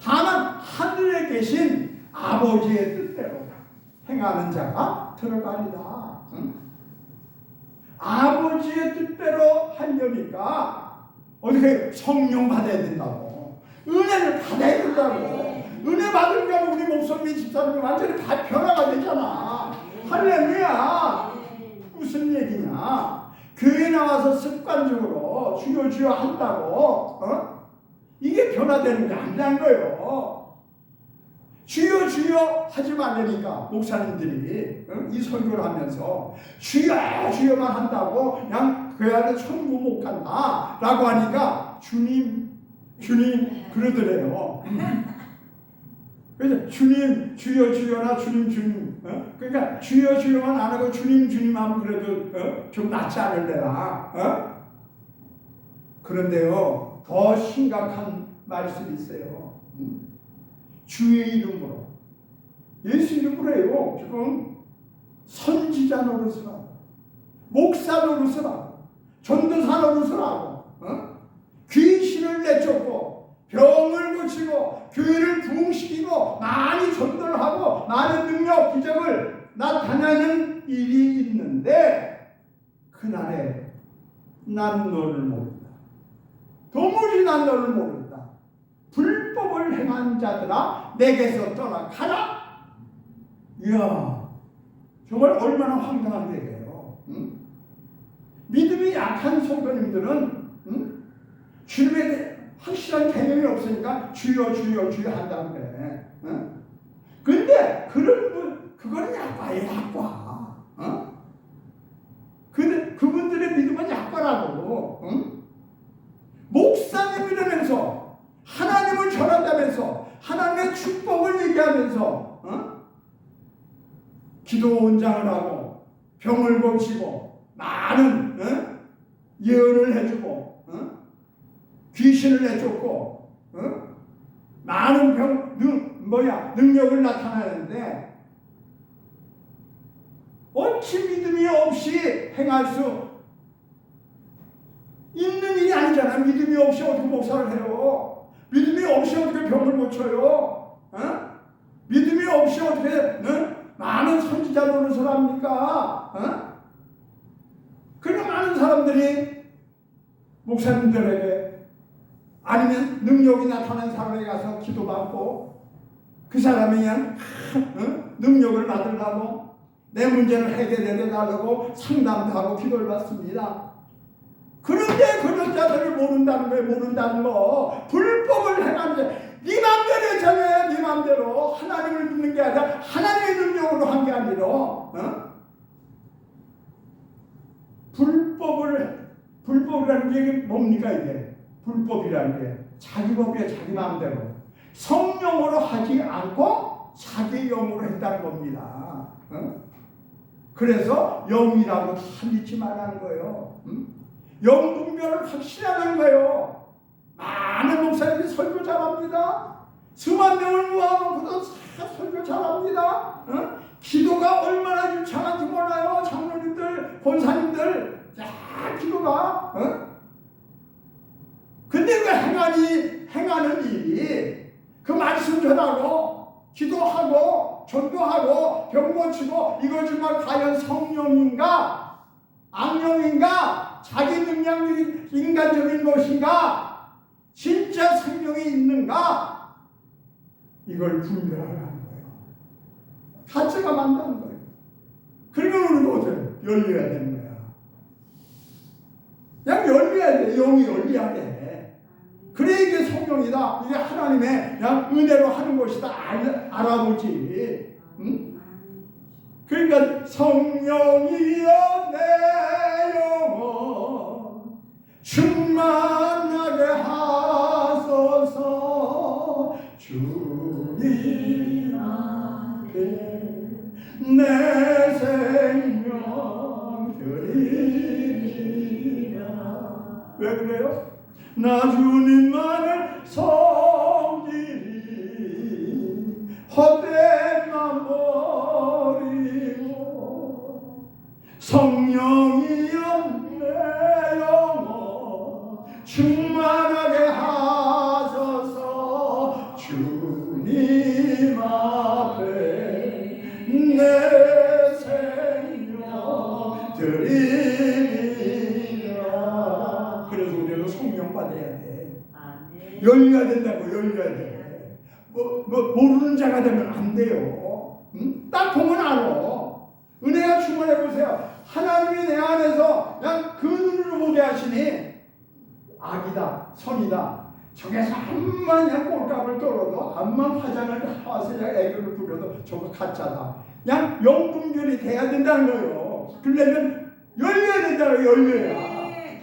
다만 하늘에 계신 아버지의 뜻대로 행하는 자가 들어가리다. 아버지의 뜻대로 하려니까 어떻게 성령 받아야 된다고, 은혜를 받아야 된다고. 은혜 받으면 우리 목소리 집사님이 완전히 다 변화가 되잖아. 할렐루야. 무슨 얘기냐? 교회 나와서 습관적으로 주여 주여 한다고 이게 변화되는 게 아니란 거예요. 주여 주여 하지 말라니까 목사님들이 이 설교를 하면서 주여 주여만 한다고 그냥 그 안에 천국 못 간다라고 하니까 주님 그러더래요. 그래서 주님 주여 주여나 주님 그러니까 주여 주여만 안 하고 주님 하면 그래도 좀 낫지 않을래나. 그런데요 더 심각한 말씀이 있어요. 주의 이름으로 예수 이름으로 해요. 지금 선지자 노릇을 하고 목사 노릇을 하고 전도사 노릇을 하고 귀신을 내쫓고 병을 고치고 교회를 부흥시키고 많이 전도를 하고 많은 능력 기적을 나타내는 일이 있는데 그날에 난 너를 모른다. 도무지 난 너를 모른다. 불법을 행한 자들아 내게서 떠나가라. 이야 정말 얼마나 황당한 얘기예요. 믿음이 약한 성도님들은 주님에 대해 확실한 개념이 없으니까 주여 주여 주여 한다고 그래. 근데 그거는 약과예요. 약과. 그분들의 믿음은 약과라고. 목사님이라면서 하나님을 전한다면서 하나님의 축복을 얘기하면서 기도 원장을 하고 병을 고치고 많은 예언을 해주고 귀신을 내쫓고 많은 능력을 나타내는데 어찌 믿음이 없이 행할 수 있는 일이 아니잖아요. 믿음이 없이 어떻게 목사를 해요? 믿음이 없이 어떻게 병을 고쳐요? 믿음이 없이 어떻게 많은 선지자 노릇을 합니까? 그러니까 많은 사람들이 목사님들에게 아니면 능력이 나타난 사람에게 가서 기도받고 그 사람이 그냥 능력을 받으려고 내 문제를 해결해 달라고 상담도 하고 기도를 받습니다. 그런데 그런 자들을 모른다는 거예요. 모른다는 거. 불법을 행하는 자. 네 맘대로 정해. 네 맘대로. 하나님을 믿는 게 아니라 하나님의 능력으로 한 게 아니라 불법이라는 게 뭡니까 이게? 불법이라는 게 자기 법이에요. 자기 마음대로 성령으로 하지 않고 자기 영으로 했다는 겁니다. 그래서 영이라고 다 믿지 말라는 거예요. 영분별을 확실하는 거예요. 많은 목사님이 설교 잘합니다. 수만 명을 모아놓고도 다 설교 잘합니다. 기도가 얼마나 유창한지 몰라요. 장로님들, 권사님들 기도가 근데 그 행하는 일이 그 말씀 전하고 기도하고 전도하고 병 고치고 이거 정말 과연 성령인가 악령인가 자기 능력이 인간적인 것인가 진짜 생명이 있는가 이걸 분별하라는 거예요. 가짜가 만드는 거예요. 그러면 우리가 어떻게 열려야 되는 거야. 그냥 열려야 돼. 영이 열려야 돼. 그래 이게 성령이다. 이게 하나님의 그냥 은혜로 하는 것이다. 알아보지. 응? 그러니까 성령이여 내 영혼 충만하게 하소서 주님 앞에 내 생명 드리리라. 왜 그래요? 나 주님만을 섬기리 헛된 맘 버리고 성령이여 내 영혼 충만하게 하소서 주님 앞에 내 생명 드리리라. 그래서 우리는 성령 받아야 돼. 열려야 된다고. 열려야 돼. 모르는 자가 되면 안 돼요. 응? 딱 보면 알아. 은혜가 충만해 보세요. 하나님이 내 안에서 그냥 그 눈으로 보게 하시니 악이다 선이다 저게서 암만 그냥 꼴값을 떨어도 암만 화장을 하와서 그냥 애교를 부려도 저거 가짜다. 그냥 영분별이 돼야 된다는 거예요. 그러려면 열려야 된다는 거예요. 열려야.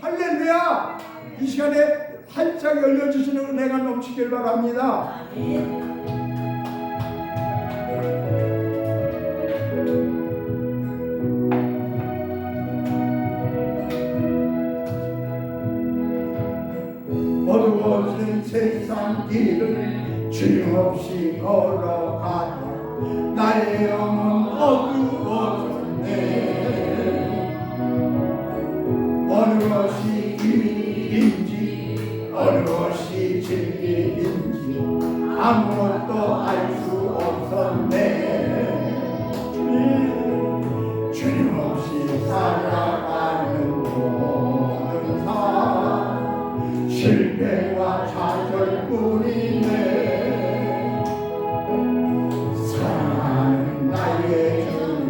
할렐루야. 이 시간에 활짝 열려주시는 은혜가 넘치길 바랍니다. 어두워진 세상 길을 주님 없이 걸어가다 나의 영혼 어두워졌네. 어느 것이 길인지 어느 것이 진리인지 아무것도 알 수 없었네. 주님 없이 살아가는 모든 삶 실패와 좌절뿐이네. 사랑하는 나의 주님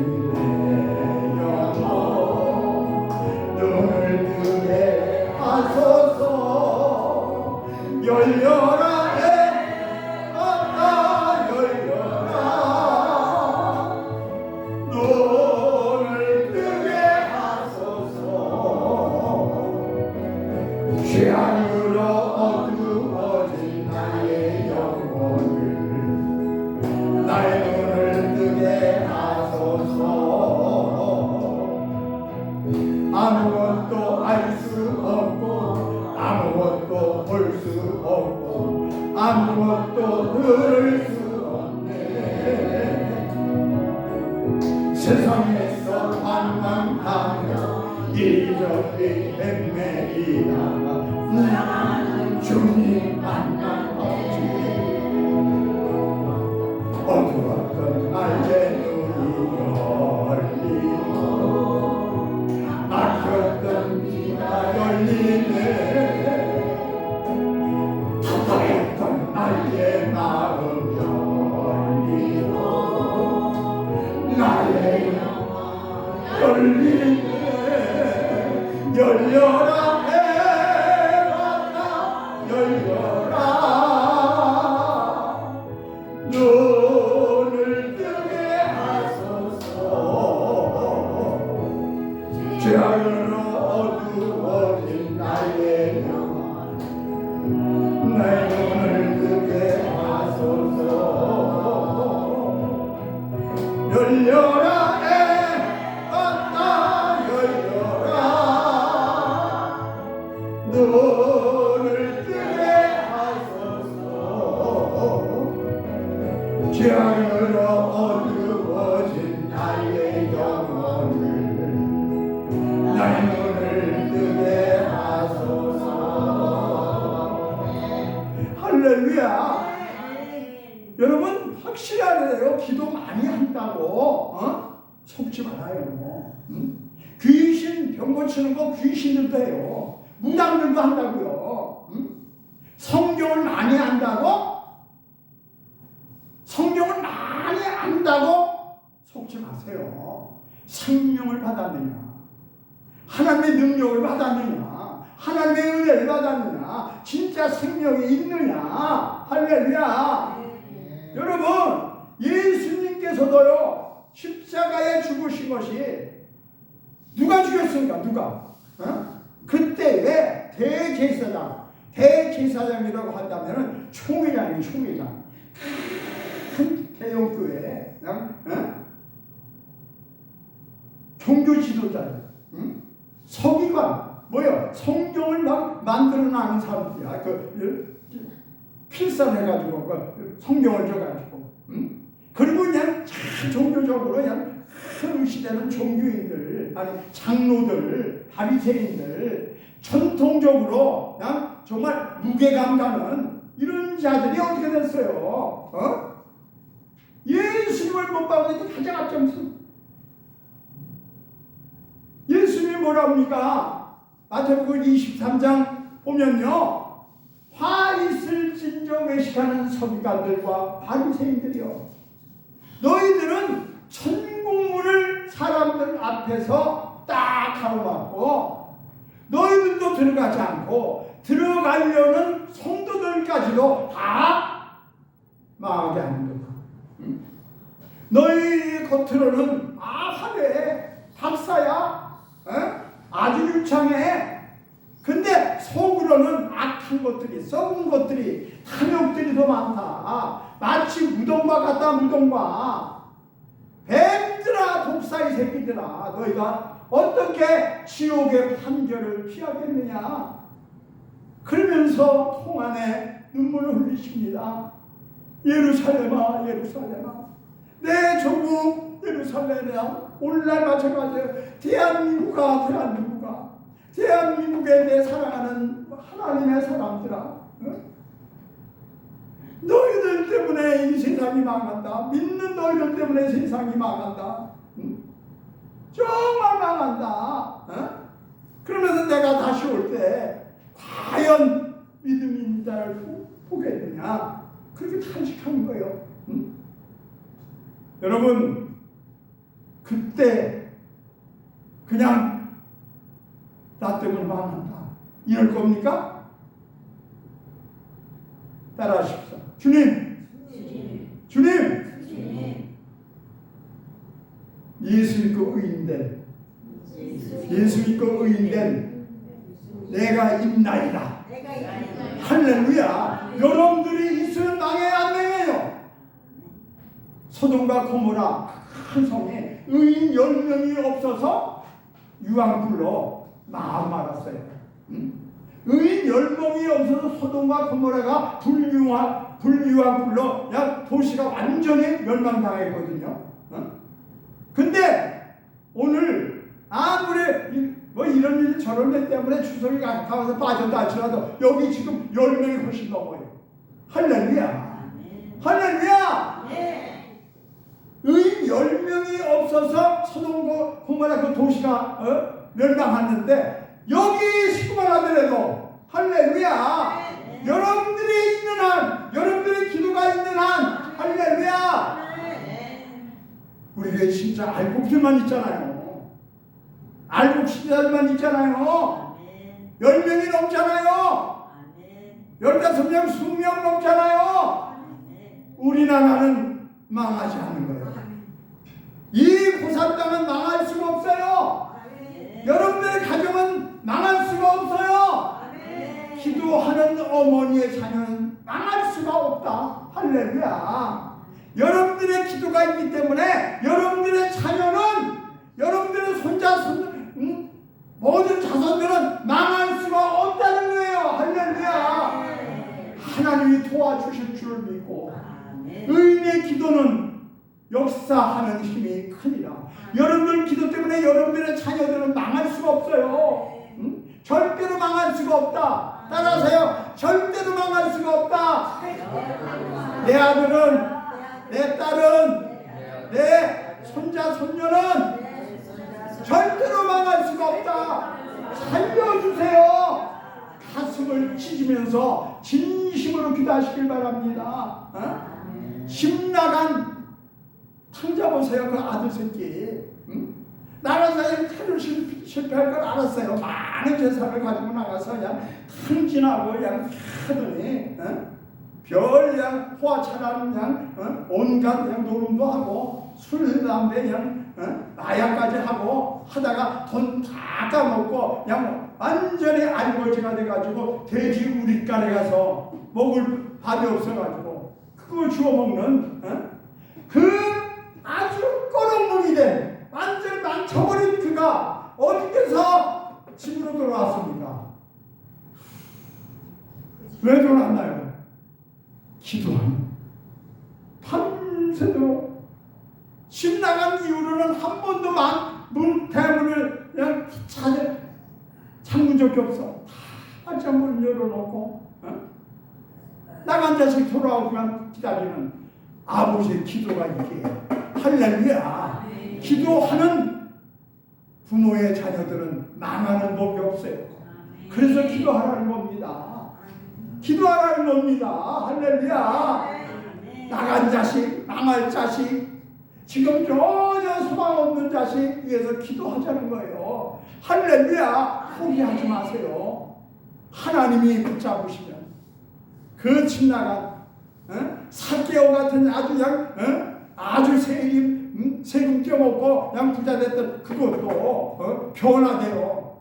내 영혼 눈을 뜨게 하소서. 열려라 애었다 열려라. 눈을 뜨게 하소서. 죄악으로 어두워진 나의 영혼을 나의 눈을 뜨게 하소서. 아무것도 알 수 없고 아무것도 볼 수 없고 아무것도 들을 수 없네. 세상에서 방황하며 이리저리 헤매이다가 주님 만나없지. 어두웠던 나의 눈이 열리고 막혔던 귀가 열리네. 답답했던 나의 마음 열리고 나의 영혼 열리네. 열려라 해봤다 열려라. 눈을 뜨게 하소서. 죄악으로 어두워진 나의 영혼 나의 눈을 뜨게 하소서. 열려라 애었다 열려라. 눈을 뜨게 하소서. 죄악으로 어두워진 나의 영혼을 나의 눈을 뜨게 하소서. 할렐루야. 여러분 확실하네요. 기도 많이 한다고 속지 말아요. 귀신 병 고치는 거 귀신들도 해요. 무당들도 한다고요. 성경을 많이 안다고? 성경을 많이 안다고 속지 마세요. 생명을 받았느냐? 하나님의 능력을 받았느냐? 하나님의 은혜를 받았느냐? 진짜 생명이 있느냐? 할렐루야. 여러분 예수님께서도요 십자가에 죽으신 것이 누가 죽였습니까? 누가? 그때에 대제사장이라고 한다면 총회장이에요. 총회장. 큰 대형교회 종교 지도자들, 서기관, 뭐야? 성경을 막 만들어내는 사람들이야. 필사해가지고 성경을 줘가지고, 그리고 그냥 참 종교적으로 그냥 의시되는 종교인들, 아니 장로들, 바리새인들, 전통적으로 그냥 정말 무게감 가는 이런 자들이 어떻게 됐어요? 예수님을 못 받으니까 가져갔죠. 예수님이 뭐라 합니까? 마태복음 23장 보면요, 화 있을진저 외식하는 서기관들과 바리새인들이요, 너희들은 천국문을 사람들 앞에서 딱 가로막고 너희들도 들어가지 않고 들어가려는 성도들 자식도 다 망하게 하는 거다. 너희 겉으로는 화려해, 박사야, 아주 유창해. 근데 속으로는 악한 것들이, 썩은 것들이, 탐욕들이 더 많다. 마치 무덤과 같다. 무덤과. 뱀들아, 독사의 새끼들아, 너희가 어떻게 지옥의 판결을 피하겠느냐. 그러면서 통 안에 눈물을 흘리십니다. 예루살렘아, 예루살렘아, 내 조국 예루살렘이야. 오늘날 마찬가지예요. 대한민국아, 대한민국에 내 사랑하는 하나님의 사람들아, 너희들 때문에 이 세상이 망한다. 믿는 너희들 때문에 세상이 망한다. 정말 망한다. 그러면서 내가 다시 올 때 과연 믿음이 있는 자를 보겠느냐, 그렇게 탄식하는 거예요. 여러분, 그때 그냥 나 때문에 망한다 이럴 겁니까? 따라하십시오. 주님, 예수 믿고 의인된, 예수 믿고 의인된 내가 있나이다. 할렐루야. 여러분들이 있으면 망해야 안 망해요. 소돔과 고모라 큰 성에 의인 10명이 없어서 유황불로 망하고 말았어요. 의인 10명이 없어서 소돔과 고모라가 불유황불로 도시가 완전히 멸망당했거든요. 근데 오늘 아무리 뭐 이런 일 저런 일 때문에 추석이 가까워서 빠졌다 할지라도 여기 지금 10명이 훨씬 넘어요. 할렐루야. 할렐루야. 의인 10명이 없어서 소돔과 고모라 그 도시가 멸망했는데 여기 식구만 하더라도 할렐루야. 여러분들이 있는 한, 여러분들의 기도가 있는 한, 할렐루야. 우리가 진짜 알곡들만 있잖아요. 알곡시들만 있잖아요. 10명이 넘잖아요. 15명, 20명 넘잖아요. 우리나라는 망하지 않는 거예요. 이 고산 땅은 망할 수가 없어요. 여러분들의 가정은 망할 수가 없어요. 기도하는 어머니의 자녀는 망할 수가 없다. 할렐루야. 여러분들의 기도가 있기 때문에 여러분들의 자녀는, 여러분들의 모든 자손들은 망할 수가 없다는 거예요. 할렐루야. 하나님이 도와주실 줄 믿고 의인의 기도는 역사하는 힘이 크니라. 여러분들 기도 때문에 여러분들의 자녀들은 망할 수가 없어요. 절대로 망할 수가 없다. 따라서요, 절대로 망할 수가 없다. 내 아들은, 내 딸은, 내 손자 손녀는 절대로 망할 수가 없다. 살려주세요. 가슴을 찢으면서 진심으로 기도하시길 바랍니다. 집 나간 탕자 보세요. 그 아들 새끼. 나가서 칼을 실패할 걸 알았어요. 많은 재산을 가지고 나가서 그냥 탕진하고 그냥 하더니 별 그냥 호화찬란 그냥 온갖 그냥 노름도 하고 술 담배 그냥 마약까지 하고 하다가 돈 다 까먹고 그냥 완전히 알거지가 돼가지고 돼지 우릿간에 가서 먹을 밥이 없어가지고 그걸 주워 먹는 그 아주 꺼렁멍이 된 완전히 망쳐버린 그가 어디서 집으로 돌아왔습니까? 왜 돌아왔나요? 기도하는. 밤새도록 집 나간 이후로는 한 번도 대문을 그냥 잠근 적이 없어. 다 창문을 열어놓고 나간 자식 돌아오기만 기다리는 아버지의 기도가 있기에 할렐루야. 기도하는 부모의 자녀들은 망하는 법이 없어요. 그래서 기도하라는 겁니다. 기도하라는 겁니다. 할렐루야. 나간 자식, 망할 자식, 지금 전혀 소망 없는 자식 위해서 기도하자는 거예요. 할렐루야. 포기하지 마세요. 하나님이 붙잡으시면 그 집 나간 사개오 같은 아주 그냥 아주 세금 떼어먹고 그냥 부자 됐던 그것도 변화돼요.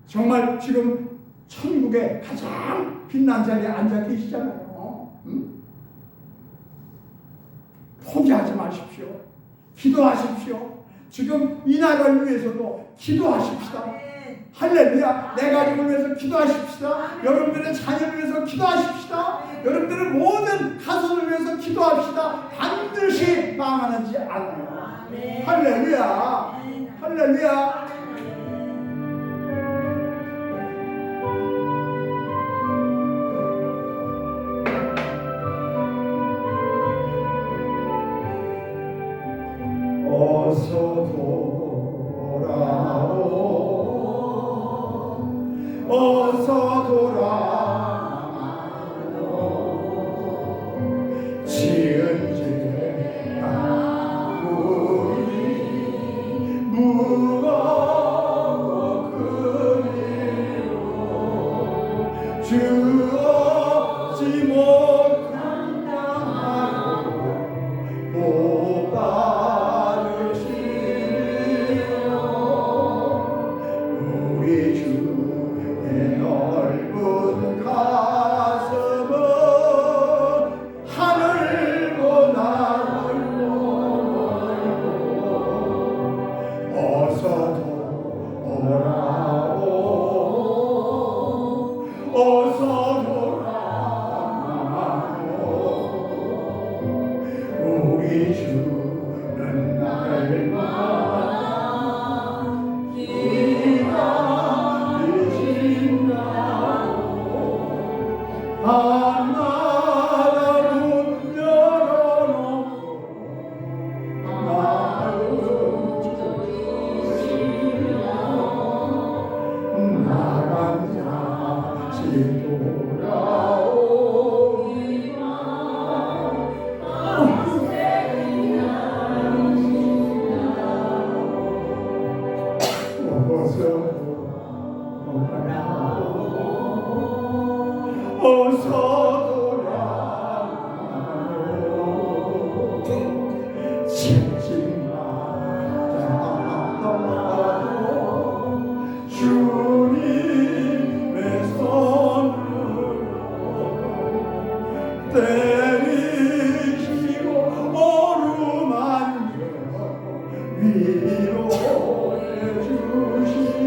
정말 지금 천국에 가장 빛난 자리에 앉아 계시잖아요. 포기하지 마십시오. 기도하십시오. 지금 이 나라를 위해서도 기도하십시다. 할렐루야. 내 가족을 위해서 기도하십시다. 여러분들의 자녀를 위해서 기도하십시다. 여러분들의 모든 가족을 위해서 기도합시다. 반드시 망하지 않아요. 할렐루야. 할렐루야. 어서 돌아오, 어서 돌아오. 지은 죄가 우리 무겁고 그리워 주 없지 못한 땅으로 못 우리 주의 넓은 가슴은 하늘보다 넓고 어서 돌아오, 어서 돌아오. 우리 주는 날마다 하나가 문 열어놓고 마음 주시며 나간 자식 돌아오리라. 어서 돌아오고 짐짓마다 떠나도 주님의 손으로 때리시고 어루만져 위로해 주시는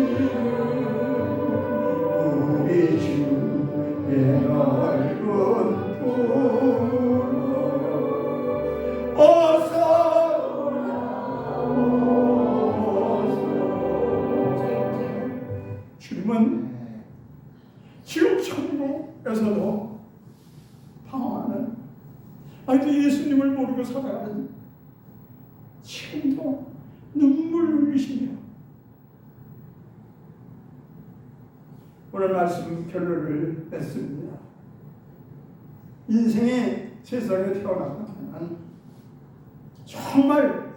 우리 주의 넓은 품으로 어서 주님은 지옥 천국에서도 방황하는 아직도 예수님을 모르고 살아가는 지금도 눈물 흘리시며 오늘 말씀 결론을 냈습니다. 인생의 세상에 태어나면 정말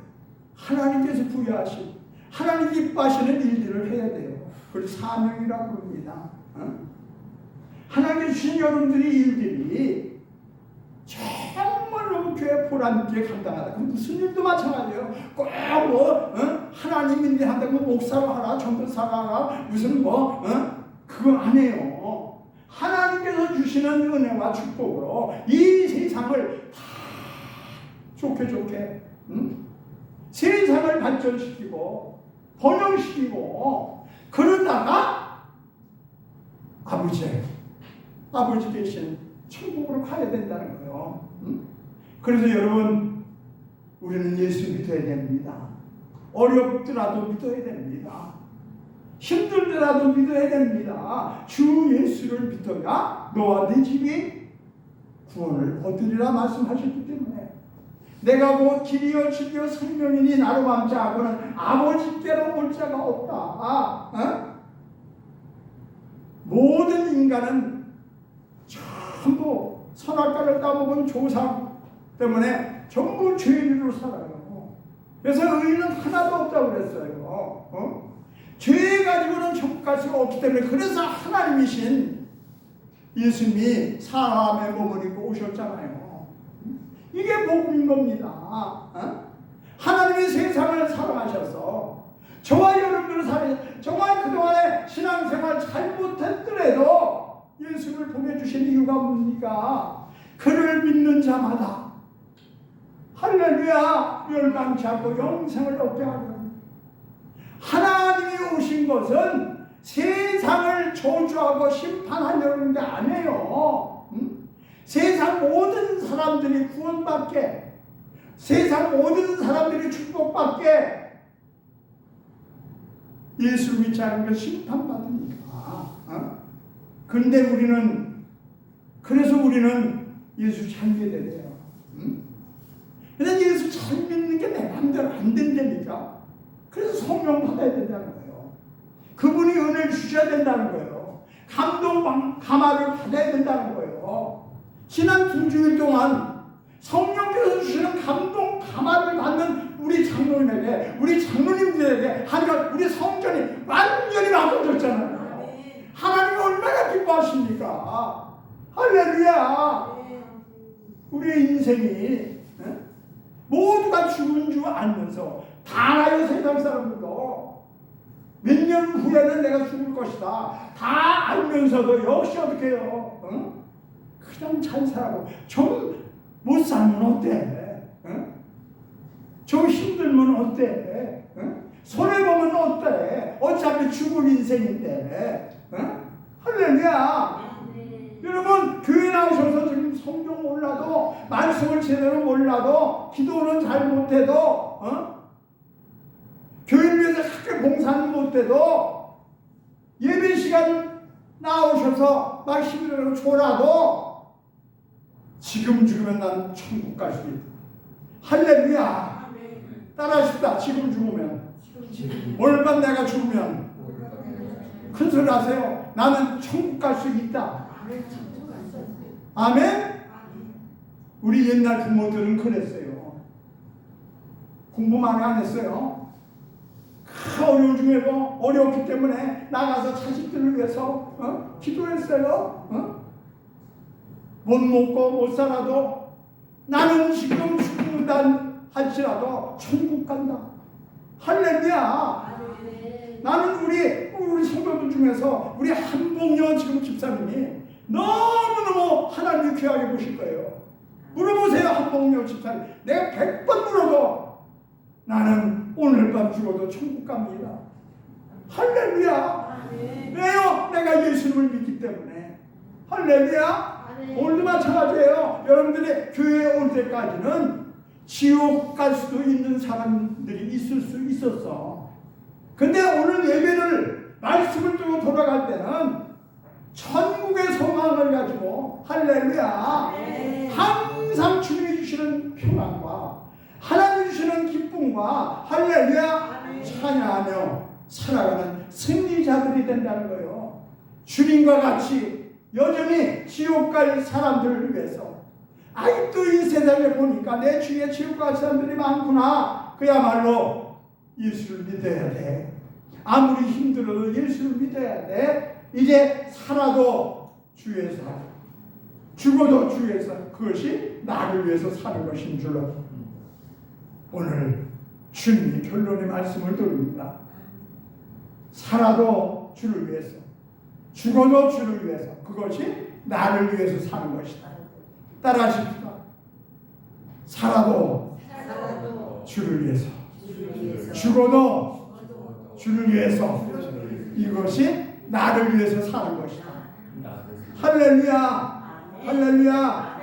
하나님께서 부여하신 하나님 기뻐하시는 일들을 해야 돼요. 그걸 사명이라고 합니다. 하나님께 주신 여러분들의 일들이 정말로 교회 보람있게 감당하다. 그럼 무슨 일도 마찬가지예요. 꼭 하나님 일 한다고 목사로 하라, 전도사로 하라, 무슨 그거 안 해요. 하나님께서 주시는 은혜와 축복으로 이 세상을 다 좋게 세상을 발전시키고 번영시키고 그러다가 아버지 계신 천국으로 가야 된다는 거예요. 그래서 여러분 우리는 예수 믿어야 됩니다. 어렵더라도 믿어야 됩니다. 힘들더라도 믿어야 됩니다. 주 예수를 믿어야 너와 네 집이 구원을 얻으리라 말씀하셨기 때문에 내가 곧 길이요 진리요 생명이니 나로 맘자하고는 아버지께로 올 자가 없다. 모든 인간은 전부 선악과를 따먹은 조상 때문에 전부 죄인으로 살아요. 그래서 의인은 하나도 없다고 그랬어요. 죄 가지고는 천국 갈 수가 없기 때문에 그래서 하나님이신 예수님이 사람의 몸을 입고 오셨잖아요. 이게 복음인 겁니다. 하나님이 세상을 사랑하셔서 저와 여러분들 사이 정말 그동안에 신앙생활 잘못했더라도 예수를 보내주신 이유가 뭡니까? 그를 믿는 자마다 할렐루야 멸망치 않고 영생을 얻게 하는 하나님이 오신 것은 세상을 저주하고 심판하려는 게 아니에요. 세상 모든 사람들이 구원받게, 세상 모든 사람들이 축복받게, 예수를 믿지 않으면 심판받으니까. 그런데 그래서 우리는 예수 잘 믿어야 돼요. 근데 예수 잘 믿는 게 내 마음대로 안 된다니까. 그래서 성령 받아야 된다는 거예요. 그분이 은혜를 주셔야 된다는 거예요. 감화를 받아야 된다는 거예요. 지난 2주일 동안 성령께서 주시는 감화를 받는 우리 장로님에게, 우리 장로님들에게 하나님, 우리 성전이 완전히 바꿔줬잖아요. 하나님이 얼마나 기뻐하십니까? 할렐루야. 우리의 인생이 모두가 죽은 줄 알면서 다 알아요. 세상 사람들도 몇 년 후에는 내가 죽을 것이다 다 알면서도 역시 어떻게 해요? 그냥 잘 살고 좀 못 살면 어때? 좀 힘들면 어때? 손해보면 어때? 어차피 죽을 인생인데. 할렐루야. 여러분 교회 나오셔서 지금 성경 몰라도 말씀을 제대로 몰라도 기도는 잘 못해도 교회를 위해서 학교 봉사는 못해도 예배 시간 나오셔서 막 힘들어 졸아도 지금 죽으면 난 천국 갈 수 있다. 할렐루야. 따라하십시다. 지금 죽으면 오늘 밤 내가 죽으면 큰 소리 하세요. 나는 천국 갈 수 있다. 아멘. 우리 옛날 부모들은 그랬어요. 공부 많이 안 했어요. 어려운 중에도 어려웠기 때문에 나가서 자식들을 위해서 기도했어요. 못 먹고 못 살아도 나는 지금 죽는다 할지라도 천국 간다. 할렐루야. 나는 우리 성도들 중에서 우리 한봉여 지금 집사님이 너무너무 하나님이 귀하게 보실 거예요. 물어보세요. 한봉여 집사님. 내가 100번 물어도 나는 오늘 밤 죽어도 천국 갑니다. 할렐루야. 왜요? 내가 예수님을 믿기 때문에. 할렐루야. 오늘도 마찬가지예요. 여러분들이 교회에 올 때까지는 지옥 갈 수도 있는 사람들이 있을 수 있었어. 근데 오늘 예배를 말씀을 두고 돌아갈 때는 천국의 소망을 가지고 할렐루야. 항상 주님이 주시는 평안과 하나님 주시는 기쁨과 할렐루야 찬양하며 살아가는 승리자들이 된다는 거예요. 주님과 같이 여전히 지옥 갈 사람들을 위해서 아직도 이 세상에 보니까 내 주위에 지옥 갈 사람들이 많구나. 그야말로 예수를 믿어야 돼. 아무리 힘들어도 예수를 믿어야 돼. 이제 살아도 주에서 죽어도 주에서 그것이 나를 위해서 사는 것인 줄로 오늘 주님이 결론의 말씀을 드립니다. 살아도 주를 위해서 죽어도 주를 위해서 그것이 나를 위해서 사는 것이다. 따라하십시다. 살아도 주를 위해서 죽어도 주를 위해서 이것이 나를 위해서 사는 것이다. 할렐루야. 할렐루야.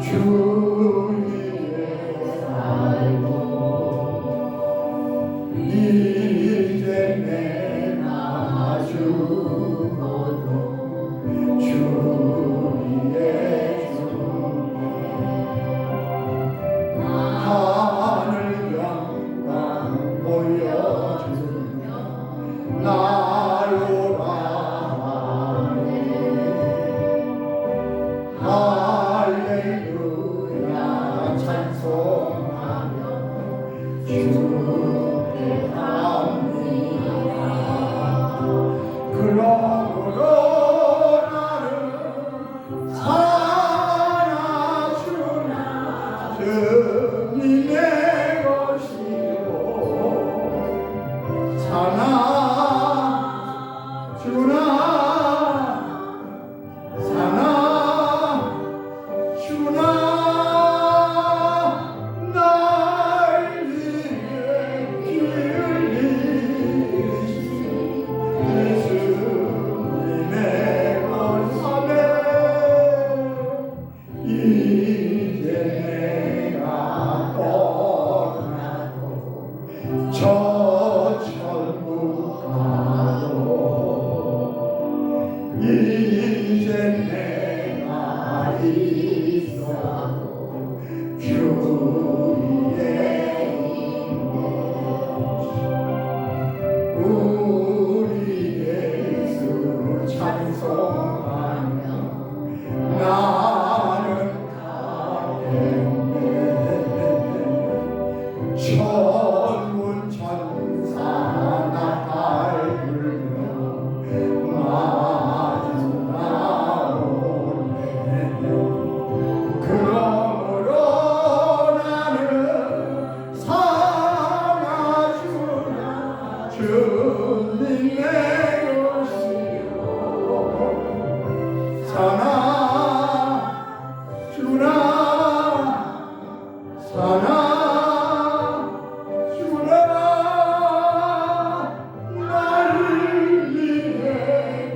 주 위에 살고 나는 가겠네 천군 천사 나팔 불며 마주 나오네 그러므로 나는 살아주나 주님의 것이요 살아주나 살아주나 나를 위해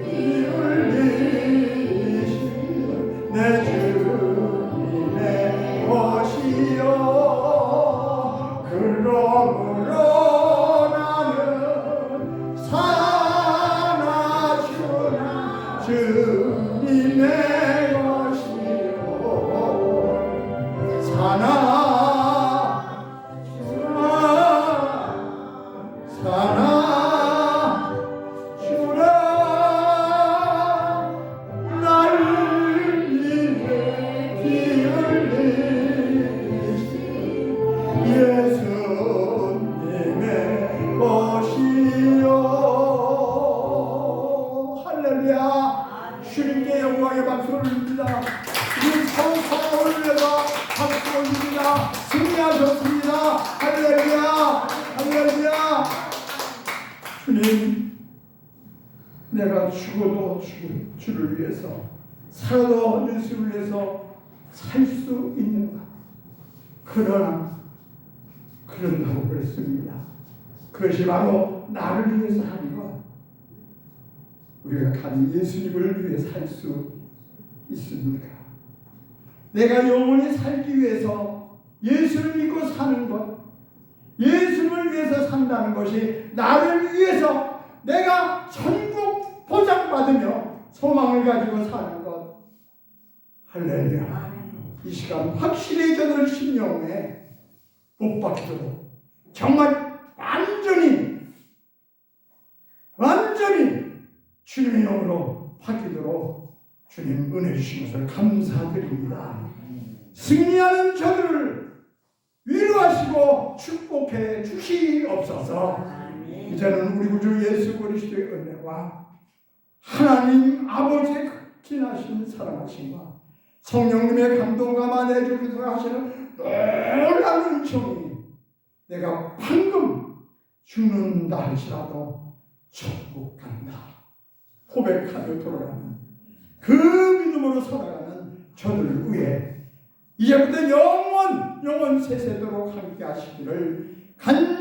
피 흘리신 내 주님의 것이요 그러므로 나는 살아주나 주님의 것이요 살아주나 나를 위해 피 흘리신 예수님의 것이요 할렐루야 주님께 영광의 박수를 드립니다. 우리 성사를 위해서 박수 올립니다. 승리하셨습니다. 할렐루야 할렐루야 주님 내가 죽어도 주를 위해서 살아도 예수를 위해서 살 수 있는가 그러나 그런다고 그랬습니다. 그것이 바로 나를 위해서 하는 것 우리가 간 예수님을 위해 살 수 있습니까? 내가 영원히 살기 위해서 예수를 믿고 사는 것 예수를 위해서 산다는 것이 나를 위해서 내가 천국 보장받으며 소망을 가지고 사는 것 할렐루야 이 시간 확실히 저들 심령에 못 박히도록 정말 완전히 주님의 영으로 바뀌도록 주님 은혜 주신 것을 감사드립니다. 승리하는 저들을 위로하시고 축복해 주시옵소서. 이제는 우리 구주 예수 그리스도의 은혜와 하나님 아버지의 극진하신 사랑하심과 성령님의 감동과 내주기도 하시는 놀라운 은총이 내가 방금 죽는다 할지라도 천국 간다 고백하며 돌아가는 그 믿음으로 살아가는 저들을 위해 이제부터 영원 세세도록 함께 하시기를 간절히